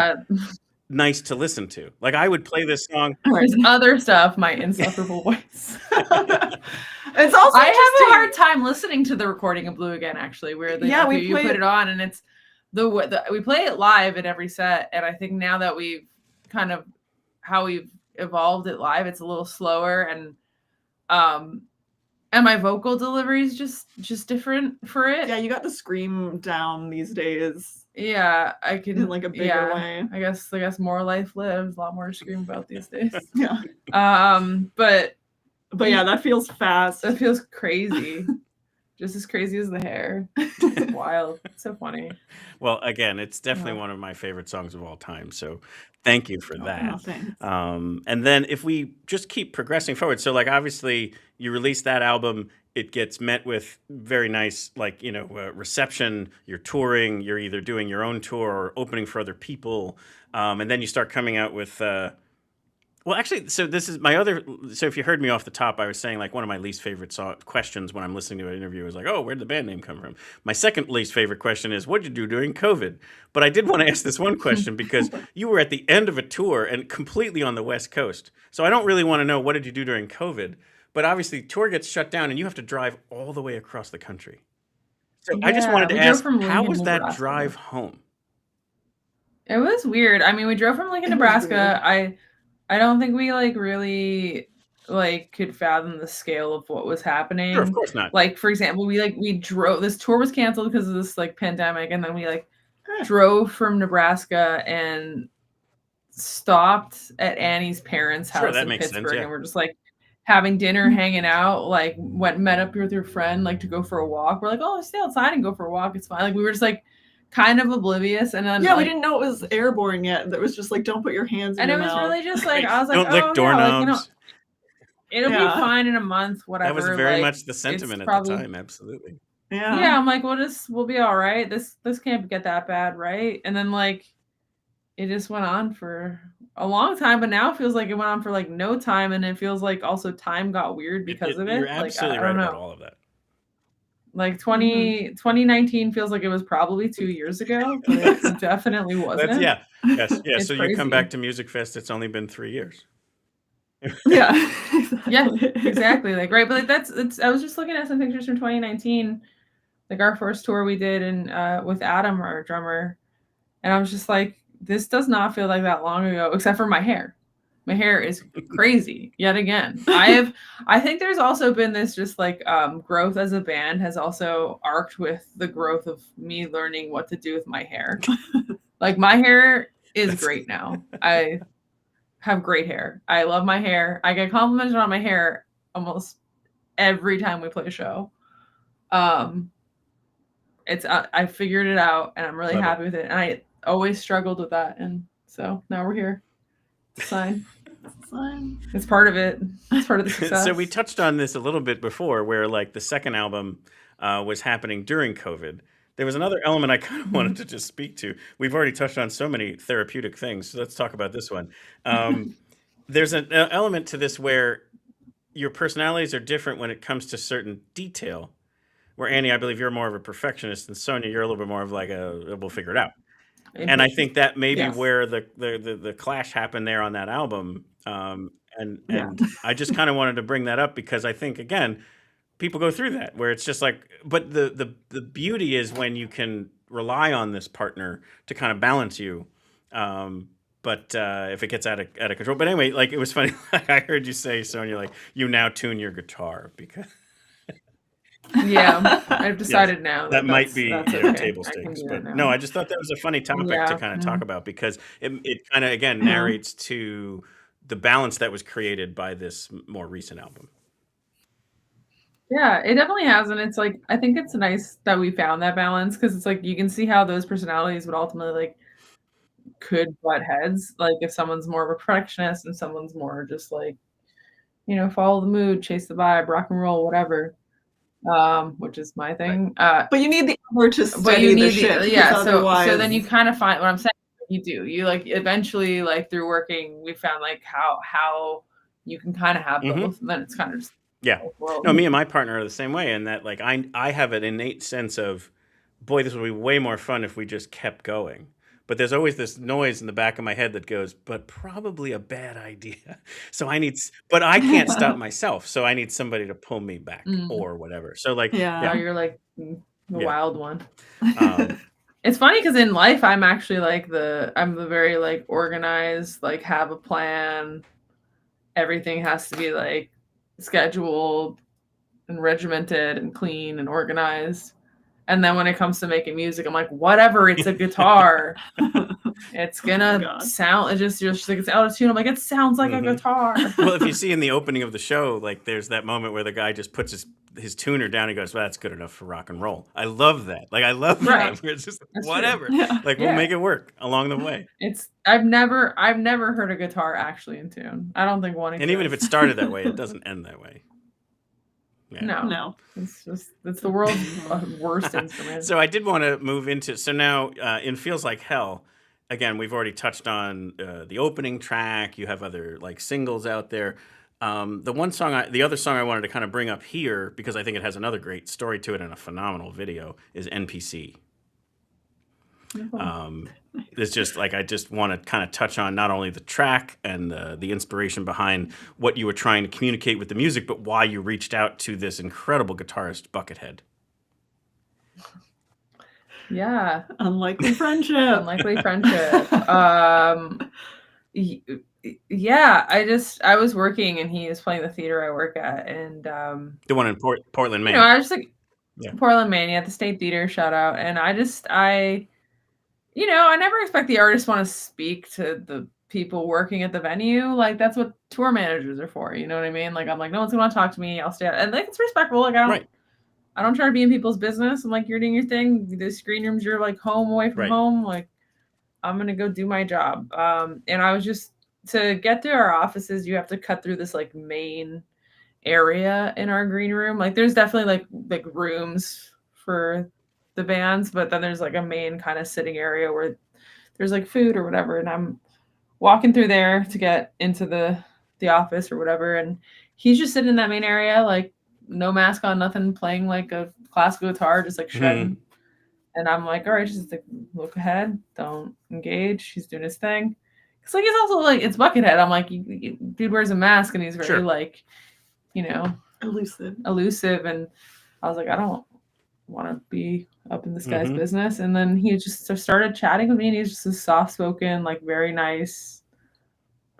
nice to listen to. Like I would play this song. There's other stuff, my insufferable voice. It's also I have a hard time listening to the recording of Blue Again, actually, where you put it on and it's we play it live in every set, and I think now that we've kind of how we've evolved it live, it's a little slower, and my vocal delivery is just different for it. Yeah, you got the scream down these days. Yeah, I can in like a bigger way. I guess more life lived, a lot more to scream about these days. Yeah. But yeah, that feels fast. That feels crazy. Just as crazy as the hair. It's wild. It's so funny. Well, again, it's definitely one of my favorite songs of all time. So thank you for that. Thanks. And then if we just keep progressing forward, so like obviously you release that album, it gets met with very nice, like, reception. You're touring, you're either doing your own tour or opening for other people. And then you start coming out with, well, actually, so this is my other, so if you heard me off the top, I was saying like one of my least favorite questions when I'm listening to an interview is like, oh, where'd the band name come from? My second least favorite question is, what'd you do during COVID? But I did want to ask this one question because you were at the end of a tour and completely on the West Coast. So I don't really want to know what did you do during COVID, but obviously tour gets shut down and you have to drive all the way across the country. So I just wanted to ask, how was that drive home? It was weird. I mean, we drove from Lincoln, Nebraska. I don't think we really could fathom the scale of what was happening. Sure, of course not. Like, for example, we drove, this tour was canceled because of this pandemic, and then we drove from Nebraska and stopped at Annie's parents' house in Pittsburgh, and we're just having dinner, hanging out, met up with your friend to go for a walk. We're like, oh, let's stay outside and go for a walk. It's fine. We were just kind of oblivious, and then we didn't know it was airborne yet. That was just don't put your hands in your mouth. And it was really just I was don't lick doorknobs. It'll be fine in a month, whatever. That was very much the sentiment at the time, absolutely. Yeah, I'm we'll be all right. This can't get that bad, right? And then it just went on for a long time, but now it feels like it went on for no time, and it feels like also time got weird because of it. You're absolutely right about all of that. 2019 feels like it was probably 2 years ago, but it definitely wasn't. Yeah. So you come back to Musikfest, it's only been 3 years. Yeah. Yeah, exactly. Right. But I was just looking at some pictures from 2019, our first tour we did with Adam, our drummer. And I was just this does not feel like that long ago, except for my hair. My hair is crazy yet again. I think there's also been this just like growth as a band has also arced with the growth of me learning what to do with my hair. Like my hair is great now. I have great hair. I love my hair. I get complimented on my hair almost every time we play a show. It's I figured it out and I'm really happy with it. And I always struggled with that. And so now we're here. It's fine. It's part of it. It's part of the success. So we touched on this a little bit before, where like the second album was happening during COVID. There was another element I kind of wanted to just speak to. We've already touched on so many therapeutic things, so let's talk about this one. There's an element to this where your personalities are different when it comes to certain detail. Where Annie, I believe you're more of a perfectionist, and Sonia, you're a little bit more of like we'll figure it out. And I think that may be where the clash happened there on that album. And I just kind of wanted to bring that up because I think, again, people go through that where it's just like, but the beauty is when you can rely on this partner to kind of balance you. But if it gets out of control. But anyway, like it was funny. I heard you say, Sonia, like you now tune your guitar because. Yeah, I've decided now that might be table stakes, but no, I just thought that was a funny topic to kind of talk about because it kind of again narrates to the balance that was created by this more recent album. Yeah, it definitely has, and it's like I think it's nice that we found that balance because it's like you can see how those personalities would ultimately like could butt heads. Like if someone's more of a perfectionist and someone's more just like follow the mood, chase the vibe, rock and roll, whatever. Which is my thing. But you need the other to steady the ship. So then you kind of find what I'm saying. You like eventually like through working, we found like how you can kind of have both, and then it's kind of just No, me and my partner are the same way in that like I have an innate sense of, boy, this would be way more fun if we just kept going. But there's always this noise in the back of my head that goes, but probably a bad idea. So but I can't stop myself. So I need somebody to pull me back or whatever. So like, you're like the wild one. It's funny because in life, I'm actually like I'm the very like organized, like have a plan. Everything has to be like scheduled and regimented and clean and organized. And then when it comes to making music, I'm like, whatever, it's a guitar. It's gonna sound, it's just like it's out of tune. I'm like, it sounds like a guitar. Well, if you see in the opening of the show, like there's that moment where the guy just puts his tuner down and goes, well, that's good enough for rock and roll. I love that. Like I love that. Where it's just whatever. Like we'll make it work along the way. I've never heard a guitar actually in tune. I don't think one exists. And even if it started that way, it doesn't end that way. Yeah. No. It's the world's worst instrument. So I did want to move into, so now in Feels Like Hell, again, we've already touched on the opening track. You have other like singles out there. The other song I wanted to kind of bring up here, because I think it has another great story to it and a phenomenal video, is NPC. It's just like I just want to kind of touch on not only the track and the inspiration behind what you were trying to communicate with the music, but why you reached out to this incredible guitarist, Buckethead. Yeah, unlikely friendship. Yeah, I was working and he was playing the theater I work at, and the one in Portland, Maine. I was just like Portland, Maine, at the State Theater, shout out, and I never expect the artists want to speak to the people working at the venue. Like that's what tour managers are for. You know what I mean? Like I'm like, no one's gonna want to talk to me. I'll stay out. And like it's respectful. Like I don't try to be in people's business. I'm like, you're doing your thing. The screen rooms, you're like home away from home. Like I'm gonna go do my job. And I was just to get to our offices, you have to cut through this like main area in our green room. Like there's definitely like rooms for the bands, but then there's like a main kind of sitting area where there's like food or whatever, and I'm walking through there to get into the office or whatever, and he's just sitting in that main area, like no mask on, nothing, playing like a classical guitar, just like shredding. And I'm like, all right, just like look ahead, don't engage. He's doing his thing. It's like, it's also like, it's Buckethead. I'm like, dude wears a mask and he's very like, elusive. And I was like, I don't want to be up in this guy's business. And then he just started chatting with me, and he's just a soft-spoken, like very nice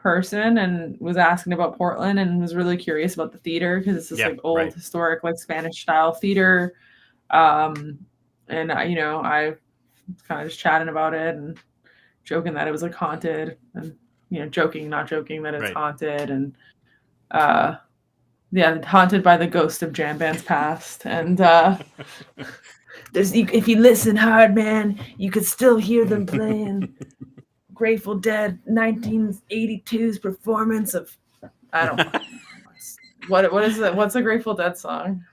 person and was asking about Portland and was really curious about the theater because it's this like old historic like Spanish style theater. And I kind of just chatting about it and joking that it was like haunted and joking, not joking that it's haunted and haunted by the ghost of jam bands past. And if you listen hard, man, you could still hear them playing Grateful Dead 1982's performance of I don't know what is it? What's a Grateful Dead song?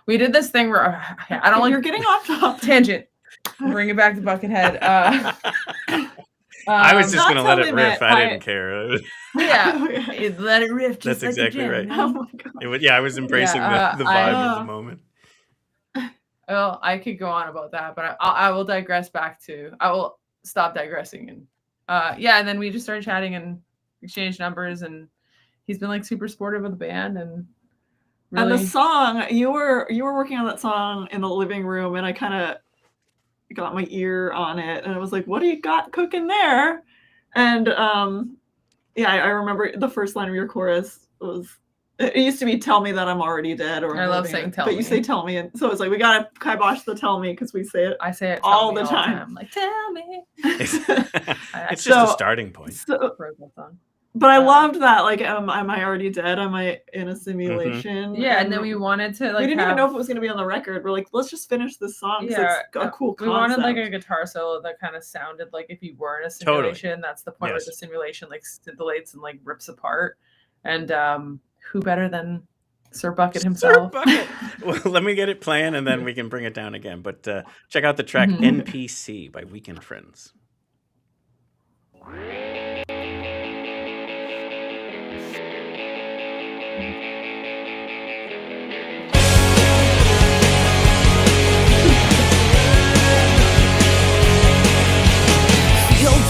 We did this thing where I don't like you're getting off topic. Tangent. Bring it back to Buckethead. I was just gonna let it riff. I didn't care. Let it riff. Just That's exactly right. Oh my God. I was embracing the vibe of the moment. Well, I could go on about that, but I will digress back to. I will stop digressing and and then we just started chatting and exchanged numbers, and he's been like super supportive of the band and. Really... And the song, you were working on that song in the living room, and I kind of got my ear on it, and I was like, "What do you got cooking there?" And I remember the first line of your chorus was. It used to be "Tell me that I'm already dead," or I love saying "Tell me," but you say "Tell me," and so it's like we gotta kibosh the "Tell me" because we say it. I say it all the time. Like "Tell me." It's just a starting point. But I loved that. Like, am I already dead? Am I in a simulation? Yeah, and then we wanted to like. We didn't even know if it was going to be on the record. We're like, let's just finish this song. Yeah, it's a cool concept. We wanted like a guitar solo that kind of sounded like if you were in a simulation. Totally. That's the point where the simulation like scintillates and like rips apart. And who better than Sir Bucket himself? Sir Bucket. Well, let me get it playing, and then we can bring it down again. But check out the track "NPC" by Weekend Friends.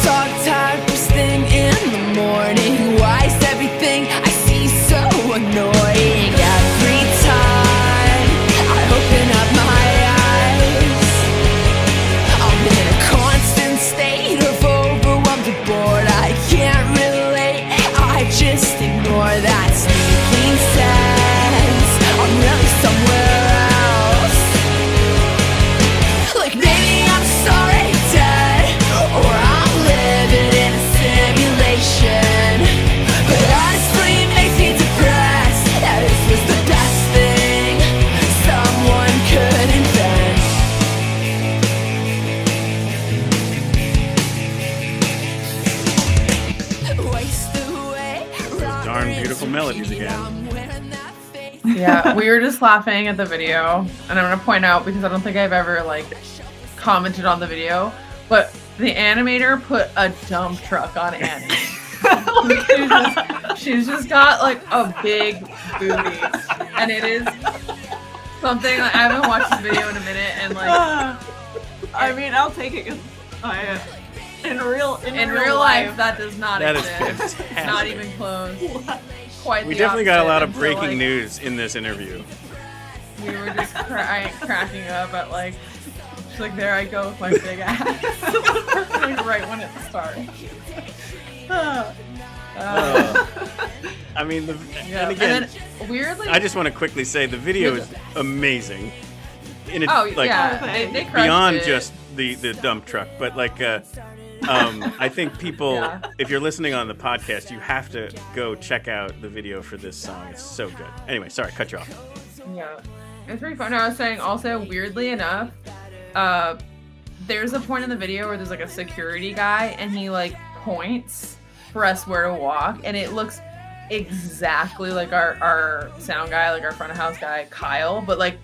Dog tired first thing in the morning. Why is everything I see so annoying? Every time I open up my eyes, I'm in a constant state of overwhelmed and bored. I can't relate, I just ignore that sneaking sense. I'm really somewhere else. Like maybe I'm sorry dead, or I'm living in a simulation. But honestly it makes me depressed that this was the best thing someone could invent. Waste away. Darn beautiful melodies again. Yeah, we were just laughing at the video, and I'm gonna point out because I don't think I've ever like commented on the video, but the animator put a dump truck on Annie. she's just got like a big booty, and it is something like, I haven't watched this video in a minute, and like I mean, I'll take it because in real life that does not that exist. Is not even close. Quite we the definitely got a lot of opposite. breaking Like, news in this interview. we were just cracking up at like. She's like, there I go with my big ass. Like, right when it starts. I mean, Yeah. and again, And then, weirdly, I just want to quickly say the video is amazing. In they crushed beyond it. just the dump truck, but like I think people, if you're listening on the podcast, you have to go check out the video for this song. It's so good. Anyway, sorry, cut you off. Yeah, it's pretty fun. I was saying also, weirdly enough, there's a point in the video where there's like a security guy and he like points for us where to walk, and it looks exactly like our sound guy, like our front of house guy, Kyle, but like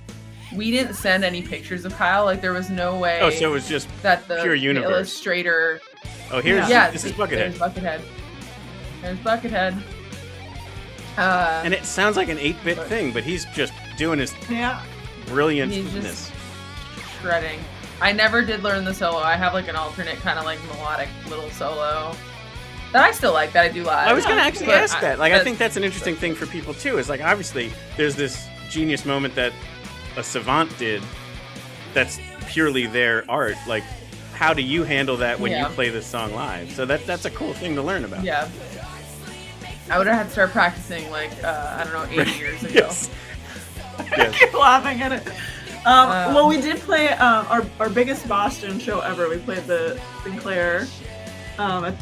we didn't send any pictures of Kyle. Like there was no way. Oh, so it was just that the pure universe. Illustrator. Oh, here's this is Buckethead. There's Buckethead. And it sounds like an 8-bit thing, but he's just doing his brilliantness. Shredding. I never did learn the solo. I have like an alternate kind of like melodic little solo that I still like, that I do live. I was going to actually ask that. Like, I think that's an interesting thing for people too. Is like, obviously, there's this genius moment that a savant did that's purely their art. Like, how do you handle that when you play this song live? So that's a cool thing to learn about. Yeah. I would have had to start practicing like I don't know 8 years ago. Yes. I keep laughing at it. Well, we did play our biggest Boston show ever. We played the Sinclair on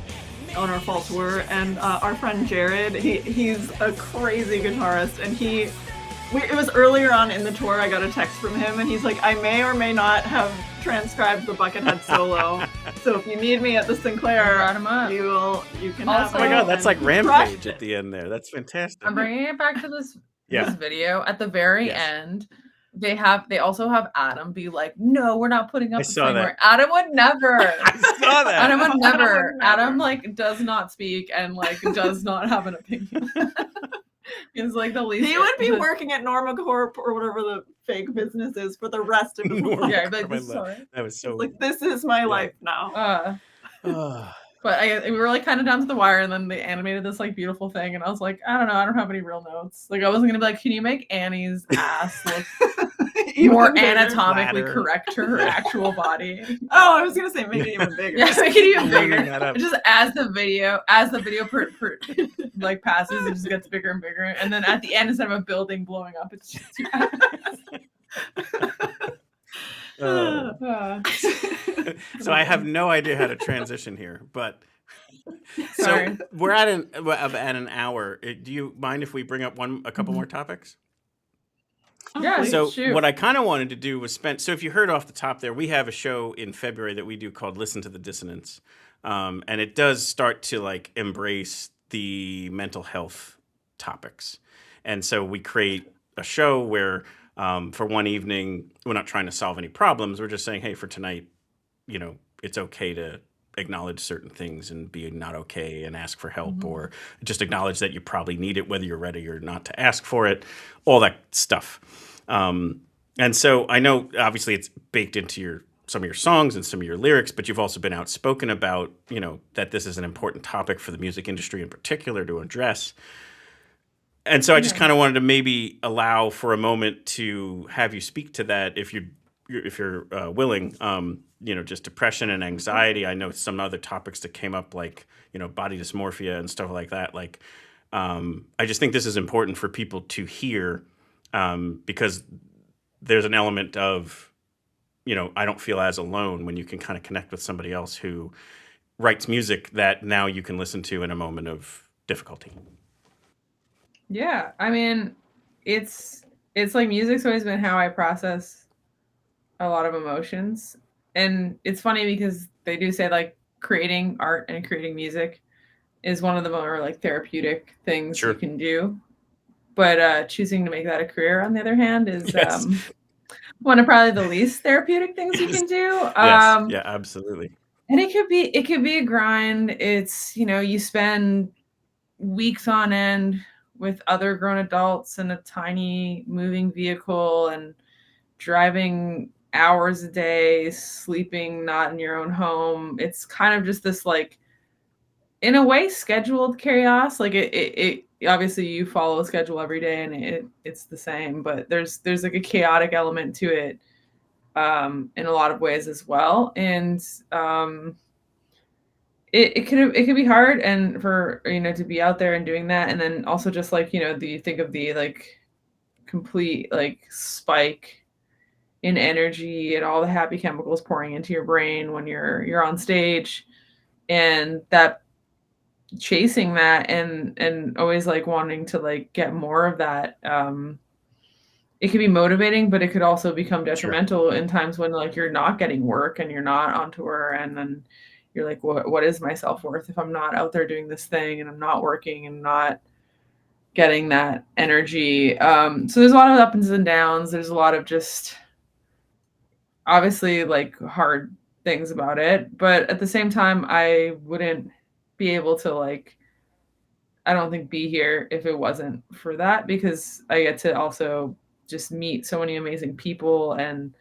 our fall tour, and our friend Jared, he's a crazy guitarist, and it was earlier on in the tour. I got a text from him, and he's like, I may or may not have transcribed the Buckethead solo, so if you need me at the Sinclair, Brought him up. you can Also- have Oh my god, it, that's and like Rampage crushed at it. the end there. That's fantastic. I'm bringing it back to this Yeah. video. At the very Yes. end, they also have Adam be like, no, we're not putting up I a saw thing that. where Adam would never. I saw that. Adam would never. would never. Adam like does not speak and like does not have an opinion. He's like the least. He would be working at Norma Corp or whatever the fake business is for the rest of his Norma life. Yeah, I'd be like, Corp, I this is love- alright. That was so. Like, this is my life now. But we were like kind of down to the wire, and then they animated this like beautiful thing, and I was like, I don't know, I don't have any real notes. Like I wasn't gonna be like, can you make Annie's ass look Even more bigger. anatomically Flatter. correct to her actual body? Oh, I was gonna say make it even bigger. Yeah, make it even Bringing bigger. that up. Just as the video like passes, it just gets bigger and bigger, and then at the end, instead of a building blowing up, it's just two Uh, so I have no idea how to transition here, but so Sorry. we're at an hour. Do you mind if we bring up a couple more topics? Yeah, So shoot. what I kind of wanted to do was spend. So if you heard off the top there, we have a show in February that we do called "Listen to the Dissonance," and it does start to like embrace the mental health topics, and so we create a show where for one evening we're not trying to solve any problems. We're just saying, hey, for tonight, it's okay to acknowledge certain things and be not okay and ask for help, or just acknowledge that you probably need it, whether you're ready or not to ask for it, all that stuff. And so I know obviously it's baked into some of your songs and some of your lyrics, but you've also been outspoken about, that this is an important topic for the music industry in particular to address. And so I just kind of wanted to maybe allow for a moment to have you speak to that if you're willing. Just depression and anxiety. I know some other topics that came up, like body dysmorphia and stuff like that. Like, I just think this is important for people to hear, because there's an element of, I don't feel as alone when you can kind of connect with somebody else who writes music that now you can listen to in a moment of difficulty. Yeah, I mean, it's like music's always been how I process a lot of emotions. And it's funny because they do say like creating art and creating music is one of the more like therapeutic things Sure. you can do. But choosing to make that a career, on the other hand, is Yes. one of probably the least therapeutic things you can do. Yes. Yeah, absolutely. And it could be a grind. It's, you spend weeks on end with other grown adults in a tiny moving vehicle and driving hours a day, sleeping not in your own home. It's kind of just this like, in a way, scheduled chaos. Like it obviously you follow a schedule every day and it's the same, but there's like a chaotic element to it in a lot of ways as well. And it could be hard, and for to be out there and doing that, and then also just like you think of the like complete like spike in energy and all the happy chemicals pouring into your brain when you're on stage, and that chasing that and always like wanting to like get more of that. It could be motivating, but it could also become detrimental in times when like you're not getting work and you're not on tour, and then you're like, what is my self-worth if I'm not out there doing this thing and I'm not working and not getting that energy? So there's a lot of ups and downs. There's a lot of just obviously like hard things about it, but at the same time, I wouldn't be able to like, I don't think be here if it wasn't for that, because I get to also just meet so many amazing people and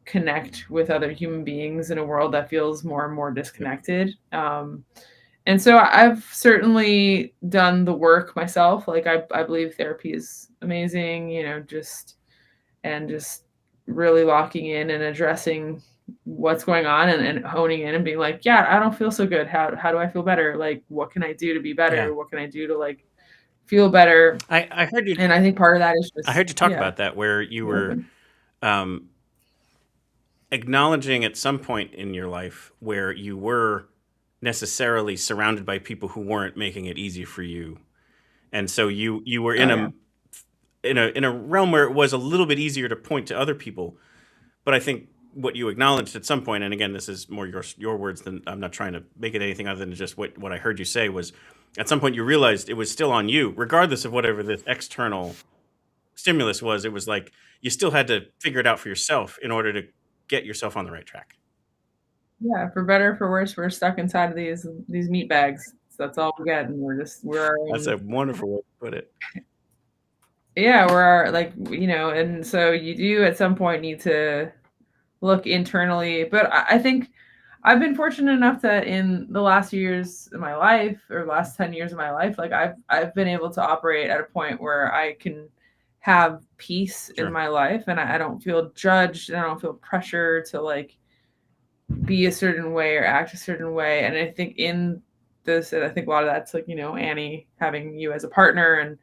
connect with other human beings in a world that feels more and more disconnected. And so I've certainly done the work myself. Like I believe therapy is amazing, just really locking in and addressing what's going on and honing in and being like, yeah, I don't feel so good. How do I feel better? Like, what can I do to be better? Yeah. What can I do to like feel better? I heard you. And I think part of that is just I heard you talk about that, where you were acknowledging at some point in your life where you were necessarily surrounded by people who weren't making it easy for you, and so you were in a realm where it was a little bit easier to point to other people. But I think what you acknowledged at some point, and again, this is more your words than I'm not trying to make it anything other than just what I heard you say, was at some point you realized it was still on you, regardless of whatever the external stimulus was. It was like you still had to figure it out for yourself in order to get yourself on the right track. Yeah, for better or for worse, we're stuck inside of these meat bags. So that's all we get, and we're That's a wonderful way to put it. Yeah, we're like, and so you do at some point need to look internally. But I think I've been fortunate enough that in the last years of my life, or last 10 years of my life, like I've been able to operate at a point where I can have peace in my life, and I don't feel judged, and I don't feel pressure to like be a certain way or act a certain way. And I think in this, and I think a lot of that's like, Annie having you as a partner, and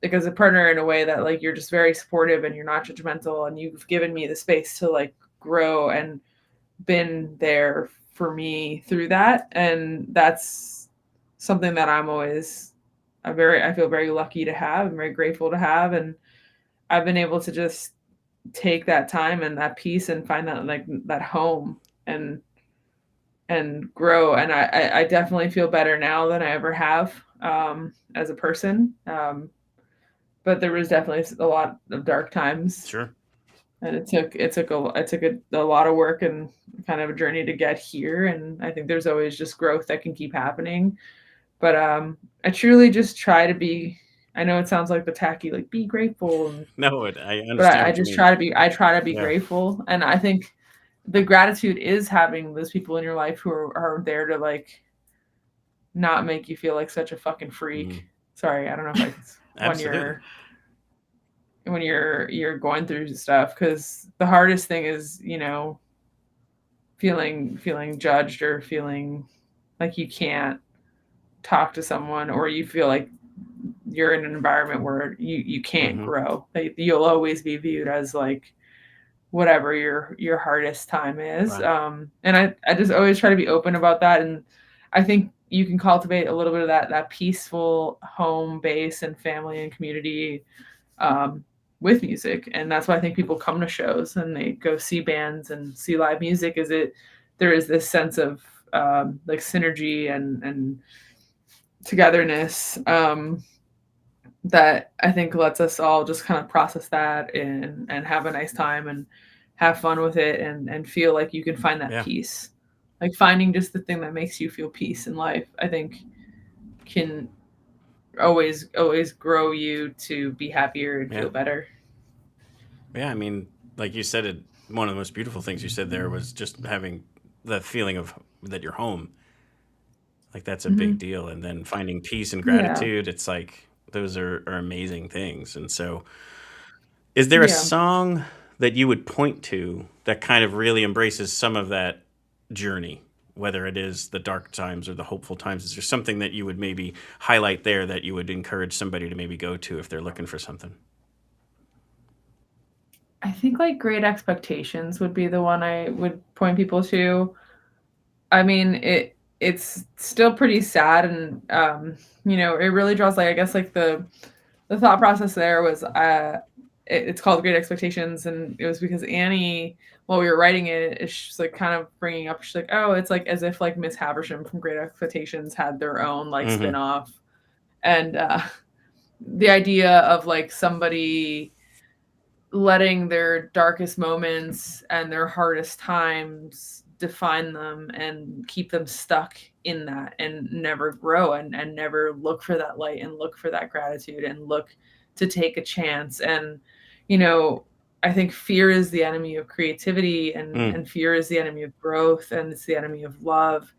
because a partner in a way that like you're just very supportive and you're not judgmental, and you've given me the space to like grow and been there for me through that. And that's something that I'm always I feel very lucky to have. I'm very grateful to have. And I've been able to just take that time and that peace and find that like that home and grow. And I definitely feel better now than I ever have as a person. But there was definitely a lot of dark times. Sure. And it took a lot of work and kind of a journey to get here. And I think there's always just growth that can keep happening. But I truly just try to be, I know it sounds like the tacky, like be grateful. No, I understand. But I just try to be grateful. And I think the gratitude is having those people in your life who are there to like not make you feel like such a fucking freak. Sorry, I don't know if when you're going through stuff, because the hardest thing is, feeling judged or feeling like you can't talk to someone, or you feel like you're in an environment where you can't grow. Like, you'll always be viewed as like whatever your hardest time is. Right. And I just always try to be open about that. And I think you can cultivate a little bit of that peaceful home base and family and community with music. And that's why I think people come to shows and they go see bands and see live music, there is this sense of like synergy and togetherness that I think lets us all just kind of process that and have a nice time and have fun with it and feel like you can find that peace. Like finding just the thing that makes you feel peace in life, I think can always grow you to be happier and feel better. Yeah, I mean, like you said, one of the most beautiful things you said there was just having the feeling of that you're home. Like that's a big deal. And then finding peace and gratitude, it's like those are amazing things. And so is there a song that you would point to that kind of really embraces some of that journey, whether it is the dark times or the hopeful times? Is there something that you would maybe highlight there that you would encourage somebody to maybe go to if they're looking for something? I think like Great Expectations would be the one I would point people to. I mean, it's still pretty sad, and it really draws like, I guess like the thought process there was it's called Great Expectations, and it was because Annie, while we were writing it, she's like kind of bringing up, she's like, oh, it's like as if like Miss Havisham from Great Expectations had their own like spin-off. And the idea of like somebody letting their darkest moments and their hardest times define them and keep them stuck in that and never grow and never look for that light and look for that gratitude and look to take a chance. And I think fear is the enemy of creativity, and fear is the enemy of growth, and it's the enemy of love.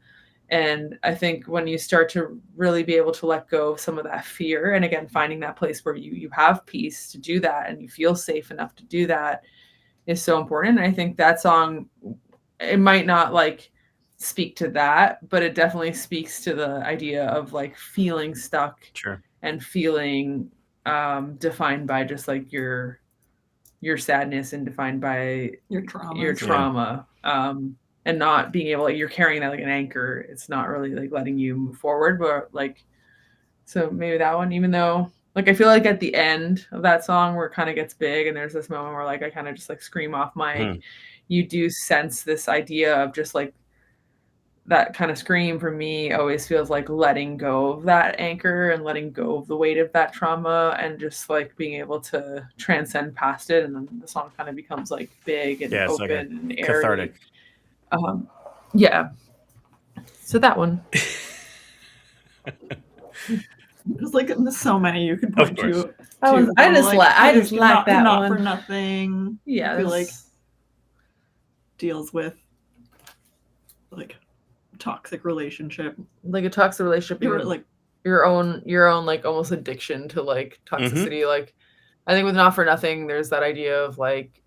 And I think when you start to really be able to let go of some of that fear, and again, finding that place where you have peace to do that and you feel safe enough to do that, is so important. I think that song, it might not like speak to that, but it definitely speaks to the idea of like feeling stuck Sure. and feeling defined by just like your sadness and defined by Your trauma. your trauma. And not being able, you're carrying that like an anchor. It's not really like letting you move forward, but like, so maybe that one, even though like I feel like at the end of that song where it kind of gets big and there's this moment where like I kind of just like scream off mic, you do sense this idea of just like that kind of scream for me always feels like letting go of that anchor and letting go of the weight of that trauma and just like being able to transcend past it. And then the song kind of becomes like big and open like and airy. cathartic. Yeah. So that one. There's like so many you could point to. I just like that Not one. For Nothing. Yeah. I feel like deals with like toxic relationship. Like a toxic relationship. You're like your own like almost addiction to like toxicity. Like I think with Not For Nothing, there's that idea of like,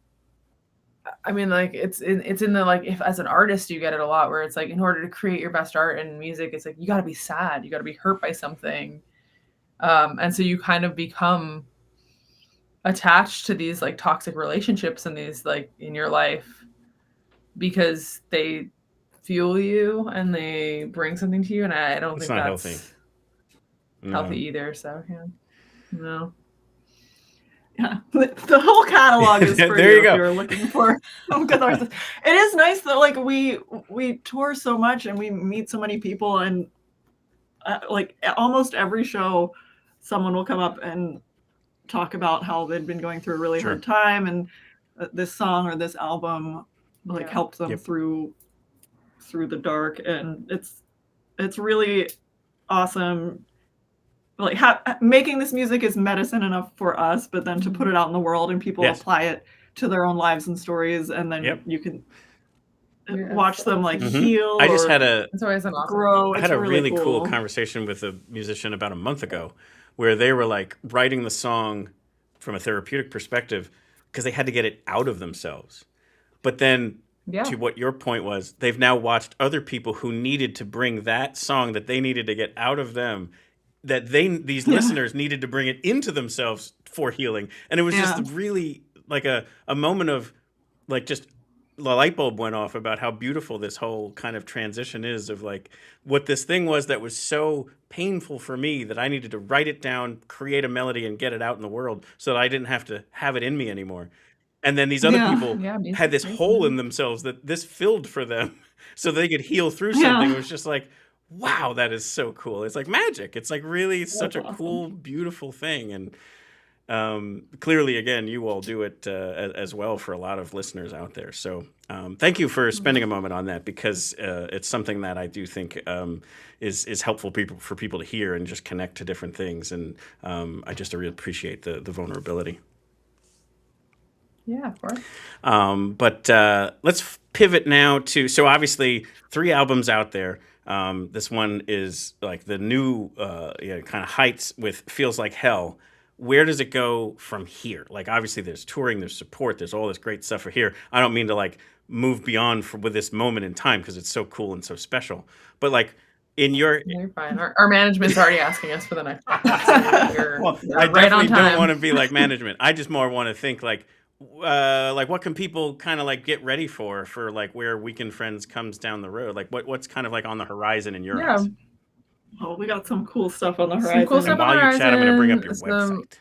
I mean, like it's in the like, if as an artist you get it a lot where it's like in order to create your best art in music, it's like you got to be sad, you got to be hurt by something, and so you kind of become attached to these like toxic relationships and these like in your life because they fuel you and they bring something to you, and I don't think not that's healthy either. So yeah, no. Yeah, the whole catalog is for there you go. If you're looking for some good artists. It is nice that like we tour so much and we meet so many people, and like almost every show, someone will come up and talk about how they'd been going through a really hard time, and this song or this album like helped them through the dark, and it's really awesome. Like making this music is medicine enough for us, but then to put it out in the world and people apply it to their own lives and stories, and then you can watch them like heal. I just had it's always an awesome grow. I had a really cool conversation with a musician about a month ago where they were like writing the song from a therapeutic perspective because they had to get it out of themselves. But then to what your point was, they've now watched other people who needed to bring that song that they needed to get out of them, that these listeners needed to bring it into themselves for healing. And it was just really like a moment of like just the light bulb went off about how beautiful this whole kind of transition is of like what this thing was that was so painful for me that I needed to write it down, create a melody and get it out in the world so that I didn't have to have it in me anymore. And then these other people had this hole in themselves that this filled for them so they could heal through something. It was just like, wow, that is so cool. It's like magic. It's like really such a cool, beautiful thing. And clearly, again, you all do it as well for a lot of listeners out there. So thank you for spending a moment on that, because it's something that I do think is helpful for people to hear and just connect to different things. And I just really appreciate the vulnerability. Yeah, of course. But let's pivot now to, so obviously 3 albums out there. This one is like the new kind of heights with Feels Like Hell. Where does it go from here? Like obviously there's touring, there's support, there's all this great stuff for here. I don't mean to like move beyond with this moment in time because it's so cool and so special. But like in your... You're fine. Our management's already asking us for the next podcast. You're I right on definitely time. don't want to be like management. I just more want to think like what can people kind of like get ready for like where Weekend Friends comes down the road? Like what's kind of like on the horizon in your eyes? Oh, we got some cool stuff on the horizon. Cool stuff and while you chat, I'm going to bring up your website.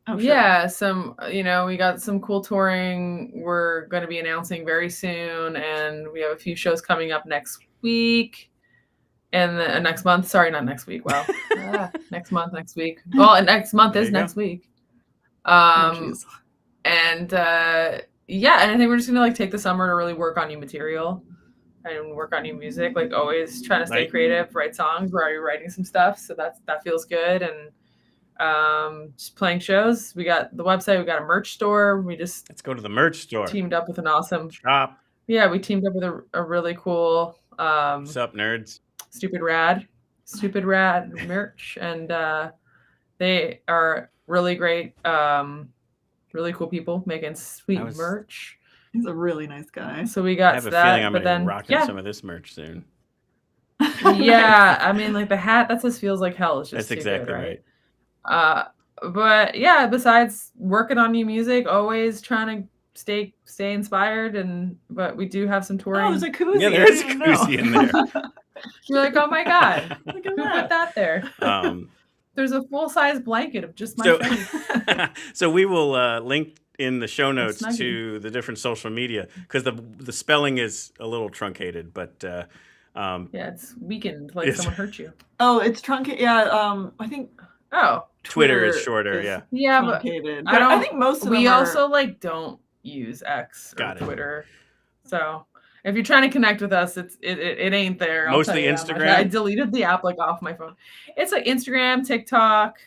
Oh, sure. Yeah, we got some cool touring we're going to be announcing very soon, and we have a few shows coming up next week and next month. Sorry, not next week. Wow. Next week. Well, next month is next week. And and I think we're just gonna like take the summer to really work on new material and work on new music. Like always trying to stay creative, write songs. We're already writing some stuff, so that feels good. And just playing shows. We got the website. We got a merch store. Let's go to the merch store. Teamed up with an awesome shop. Yeah, we teamed up with a really cool. What's up, nerds? Stupid rad merch, and they are really great. really cool people making sweet was- merch. He's a really nice guy. So we I got have a that, feeling I'm but going to then be rocking yeah, some of this merch soon. yeah. I mean, like the hat, that just feels like hell. It's just That's too good, exactly right. But yeah, besides working on new music, always trying to stay inspired, but we do have some touring. Oh, there's a koozie. Yeah, I there is a didn't know. koozie in there. You're like, oh my god, Look who at put that there? There's a full-size blanket of just my So, face. so we will link in the show notes snuggie. to the different social media because the spelling is a little truncated, but Yeah, it's weakened, like Yes. someone hurt you. Oh, it's truncated. Yeah, I think Oh, Twitter is shorter. Yeah. yeah, but truncated. I don't. I think most of them we are- also like don't use X or Got it. Twitter. So if you're trying to connect with us, it ain't there. I'll Mostly tell you that much. Instagram? I deleted the app like off my phone. It's like Instagram, TikTok.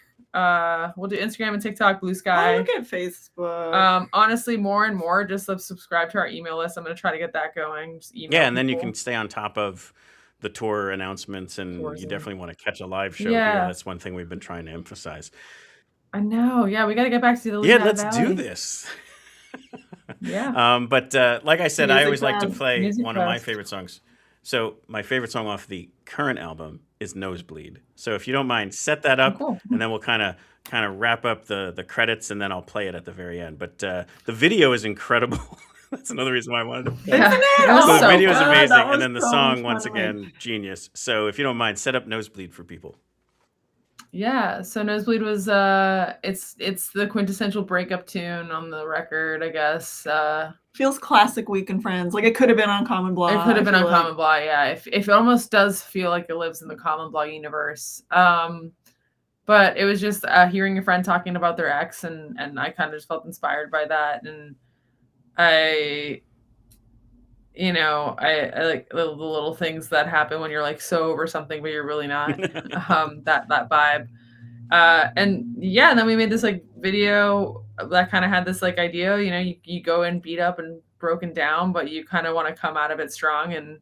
We'll do Instagram and TikTok, Blue I Sky. look at Facebook. Honestly, more and more, just subscribe to our email list. I'm gonna try to get that going. Just email Yeah, and then you people. can stay on top of the tour announcements, and Tours you and- definitely want to catch a live show. Yeah. Here. That's one thing we've been trying to emphasize. I know. Yeah, we got to get back to the Yeah, Lehigh let's Valley. do this. Yeah. But like I said, I Music always like to Fest. play Music one of my Fest. favorite songs. So my favorite song off the current album is Nosebleed. So if you don't mind, set that up, Cool. and then we'll kind of wrap up the credits, and then I'll play it at the very end. But the video is incredible. That's another reason why I wanted to play. Yeah. Isn't it? It was So the so video is fun. amazing, That and was then the so song much once fun. again genius. So if you don't mind, set up Nosebleed for people. Yeah, so Nosebleed was it's the quintessential breakup tune on the record, I guess. Feels classic Week and Friends. Like it could have been on Common Blah. It could have been I on feel like. Common Blah, yeah. If it almost does feel like it lives in the Common Blah universe. But it was just hearing a friend talking about their ex, and I kind of just felt inspired by that, and I like the little things that happen when you're like so over something but you're really not. That vibe. And yeah, and then we made this like video that kind of had this like idea, you go in beat up and broken down, but you kind of want to come out of it strong. And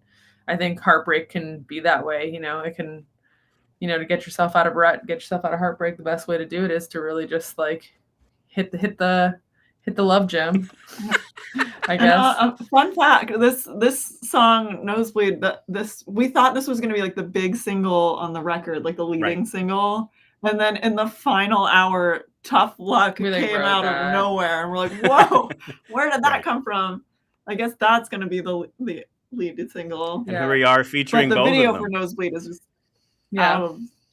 I think heartbreak can be that way. It can, to get yourself out of rut, get yourself out of heartbreak, the best way to do it is to really just like hit the love gem. I guess. And, fun fact: this song "Nosebleed," we thought this was going to be like the big single on the record, like the leading Right. single, and then in the final hour, "Tough Luck" We, like, came wrote out that. of nowhere, and we're like, "Whoa, where did that Right. come from?" I guess that's going to be the lead single. And Yeah. here we are But featuring the both video of for them. "Nosebleed" is just Yeah.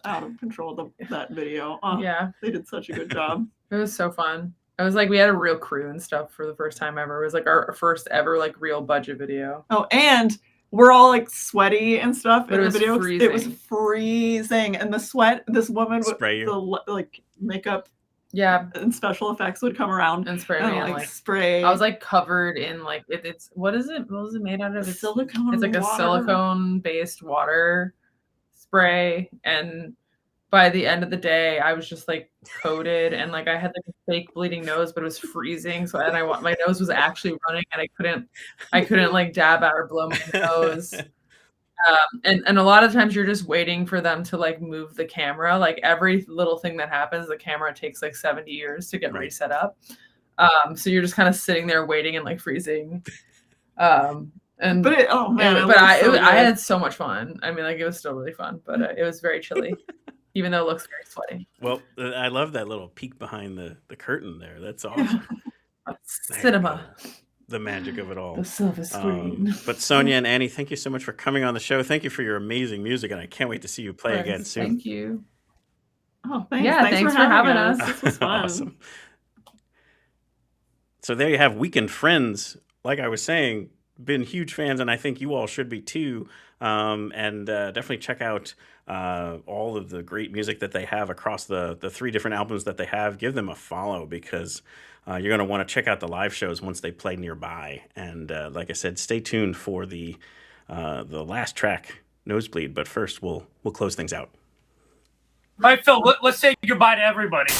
out of control. That video. Oh, Yeah. they did such a good job. It was so fun. It was like we had a real crew and stuff for the first time ever. It was like our first ever like real budget video. Oh, and we're all like sweaty and stuff But in it the was video. It was freezing. freezing, and the sweat. This woman with Spray you. the like makeup Yeah, and special effects would come around and spray and me and, like like spray. I was like covered in like it's what is it? What was it made out of? It's silicone. It's like a water. silicone based water spray, and by the end of the day I was just like coated, and like I had like a fake bleeding nose, but it was freezing, so my nose was actually running, and I couldn't like dab out or blow my nose. And a lot of times you're just waiting for them to like move the camera. Like every little thing that happens, the camera takes like 70 years to get Right. reset up. So you're just kind of sitting there waiting and like freezing. And But oh man, it but looks I so good. had so much fun. I mean, like it was still really fun, but it was very chilly, even though it looks very sweaty. Well, I love that little peek behind the curtain there. That's awesome. There you Cinema, go. The magic of it all. the silver screen. But Sonia and Annie, thank you so much for coming on the show. Thank you for your amazing music, and I can't wait to see you play again soon. Thank you. Oh, thanks. Yeah, thanks for having us. This was fun. Awesome. So there you have Weekend Friends. Like I was saying, been huge fans, and I think you all should be too. And definitely check out all of the great music that they have across the 3 different albums that they have. Give them a follow because you're going to want to check out the live shows once they play nearby. And like I said, stay tuned for the last track, Nosebleed. But first, we'll close things out. All right, Phil, let's say goodbye to everybody.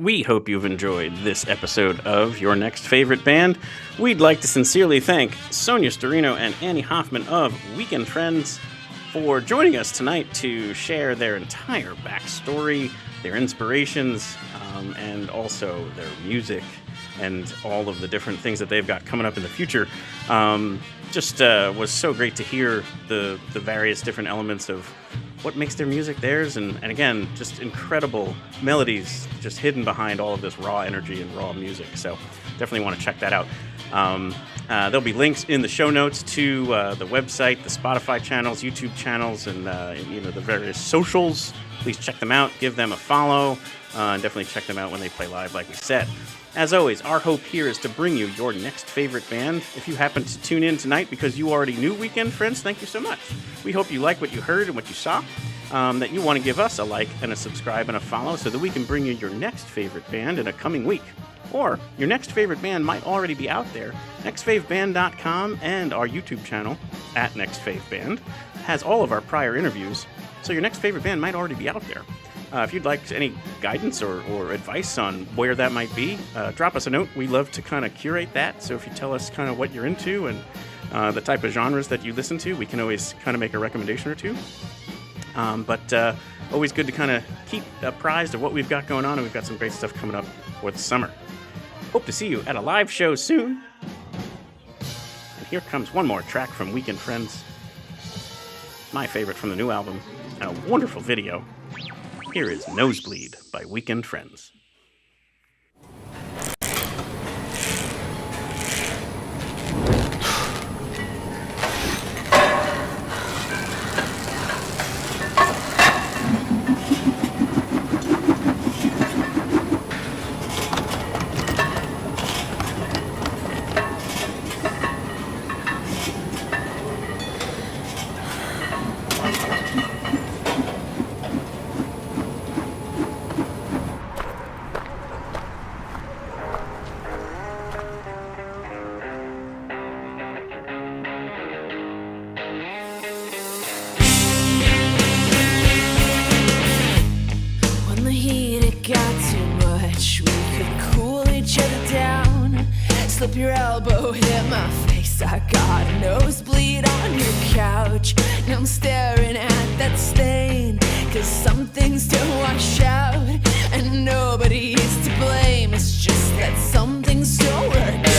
We hope you've enjoyed this episode of Your Next Favorite Band. We'd like to sincerely thank Sonia Sturino and Annie Hoffman of Weekend Friends for joining us tonight to share their entire backstory, their inspirations, and also their music and all of the different things that they've got coming up in the future. Just was so great to hear the various different elements of what makes their music theirs, and again, just incredible melodies just hidden behind all of this raw energy and raw music. So definitely want to check that out. There'll be links in the show notes to the website, the Spotify channels, YouTube channels, and the various socials. Please check them out, give them a follow, and definitely check them out when they play live, like we said. As always, our hope here is to bring you your next favorite band. If you happen to tune in tonight because you already knew Weekend Friends, thank you so much. We hope you like what you heard and what you saw, that you want to give us a like and a subscribe and a follow so that we can bring you your next favorite band in a coming week. Or your next favorite band might already be out there. NextFaveBand.com and our YouTube channel, @NextFaveBand, has all of our prior interviews, so your next favorite band might already be out there. If you'd like any guidance or advice on where that might be, drop us a note. We love to kind of curate that. So if you tell us kind of what you're into and the type of genres that you listen to, we can always kind of make a recommendation or two. But always good to kind of keep apprised of what we've got going on, and we've got some great stuff coming up for the summer. Hope to see you at a live show soon. And here comes one more track from Weekend Friends. My favorite from the new album, and a wonderful video. Here is Nosebleed by Weekend Friends. Slip your elbow, hit my face. I got a nosebleed on your couch. Now I'm staring at that stain, 'cause some things don't wash out, and nobody's to blame. It's just that some things don't work out.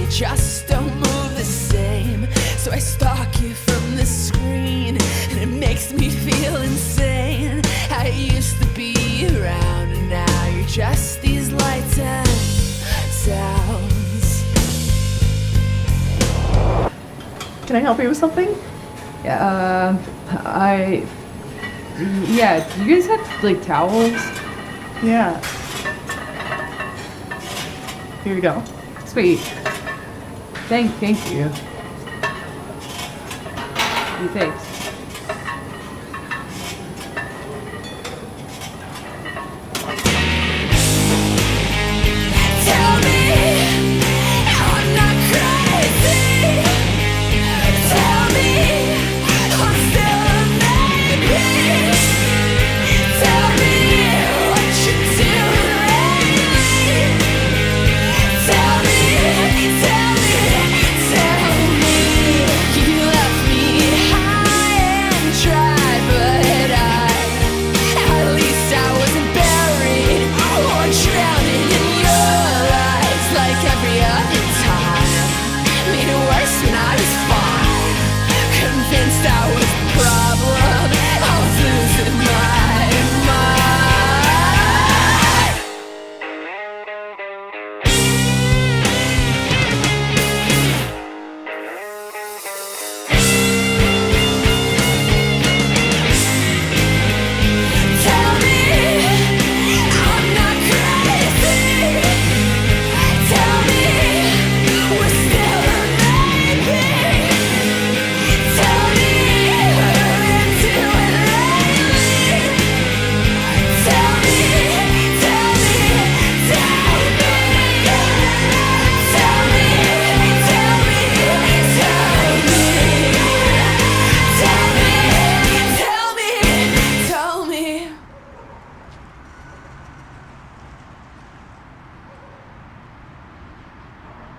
Just don't move the same. So I stalk you from the screen, and it makes me feel insane. I used to be around, and now you're just these lights and sounds. Can I help you with something? Yeah, do you guys have like towels? Yeah. Here you go. Sweet. Thank you. Thanks.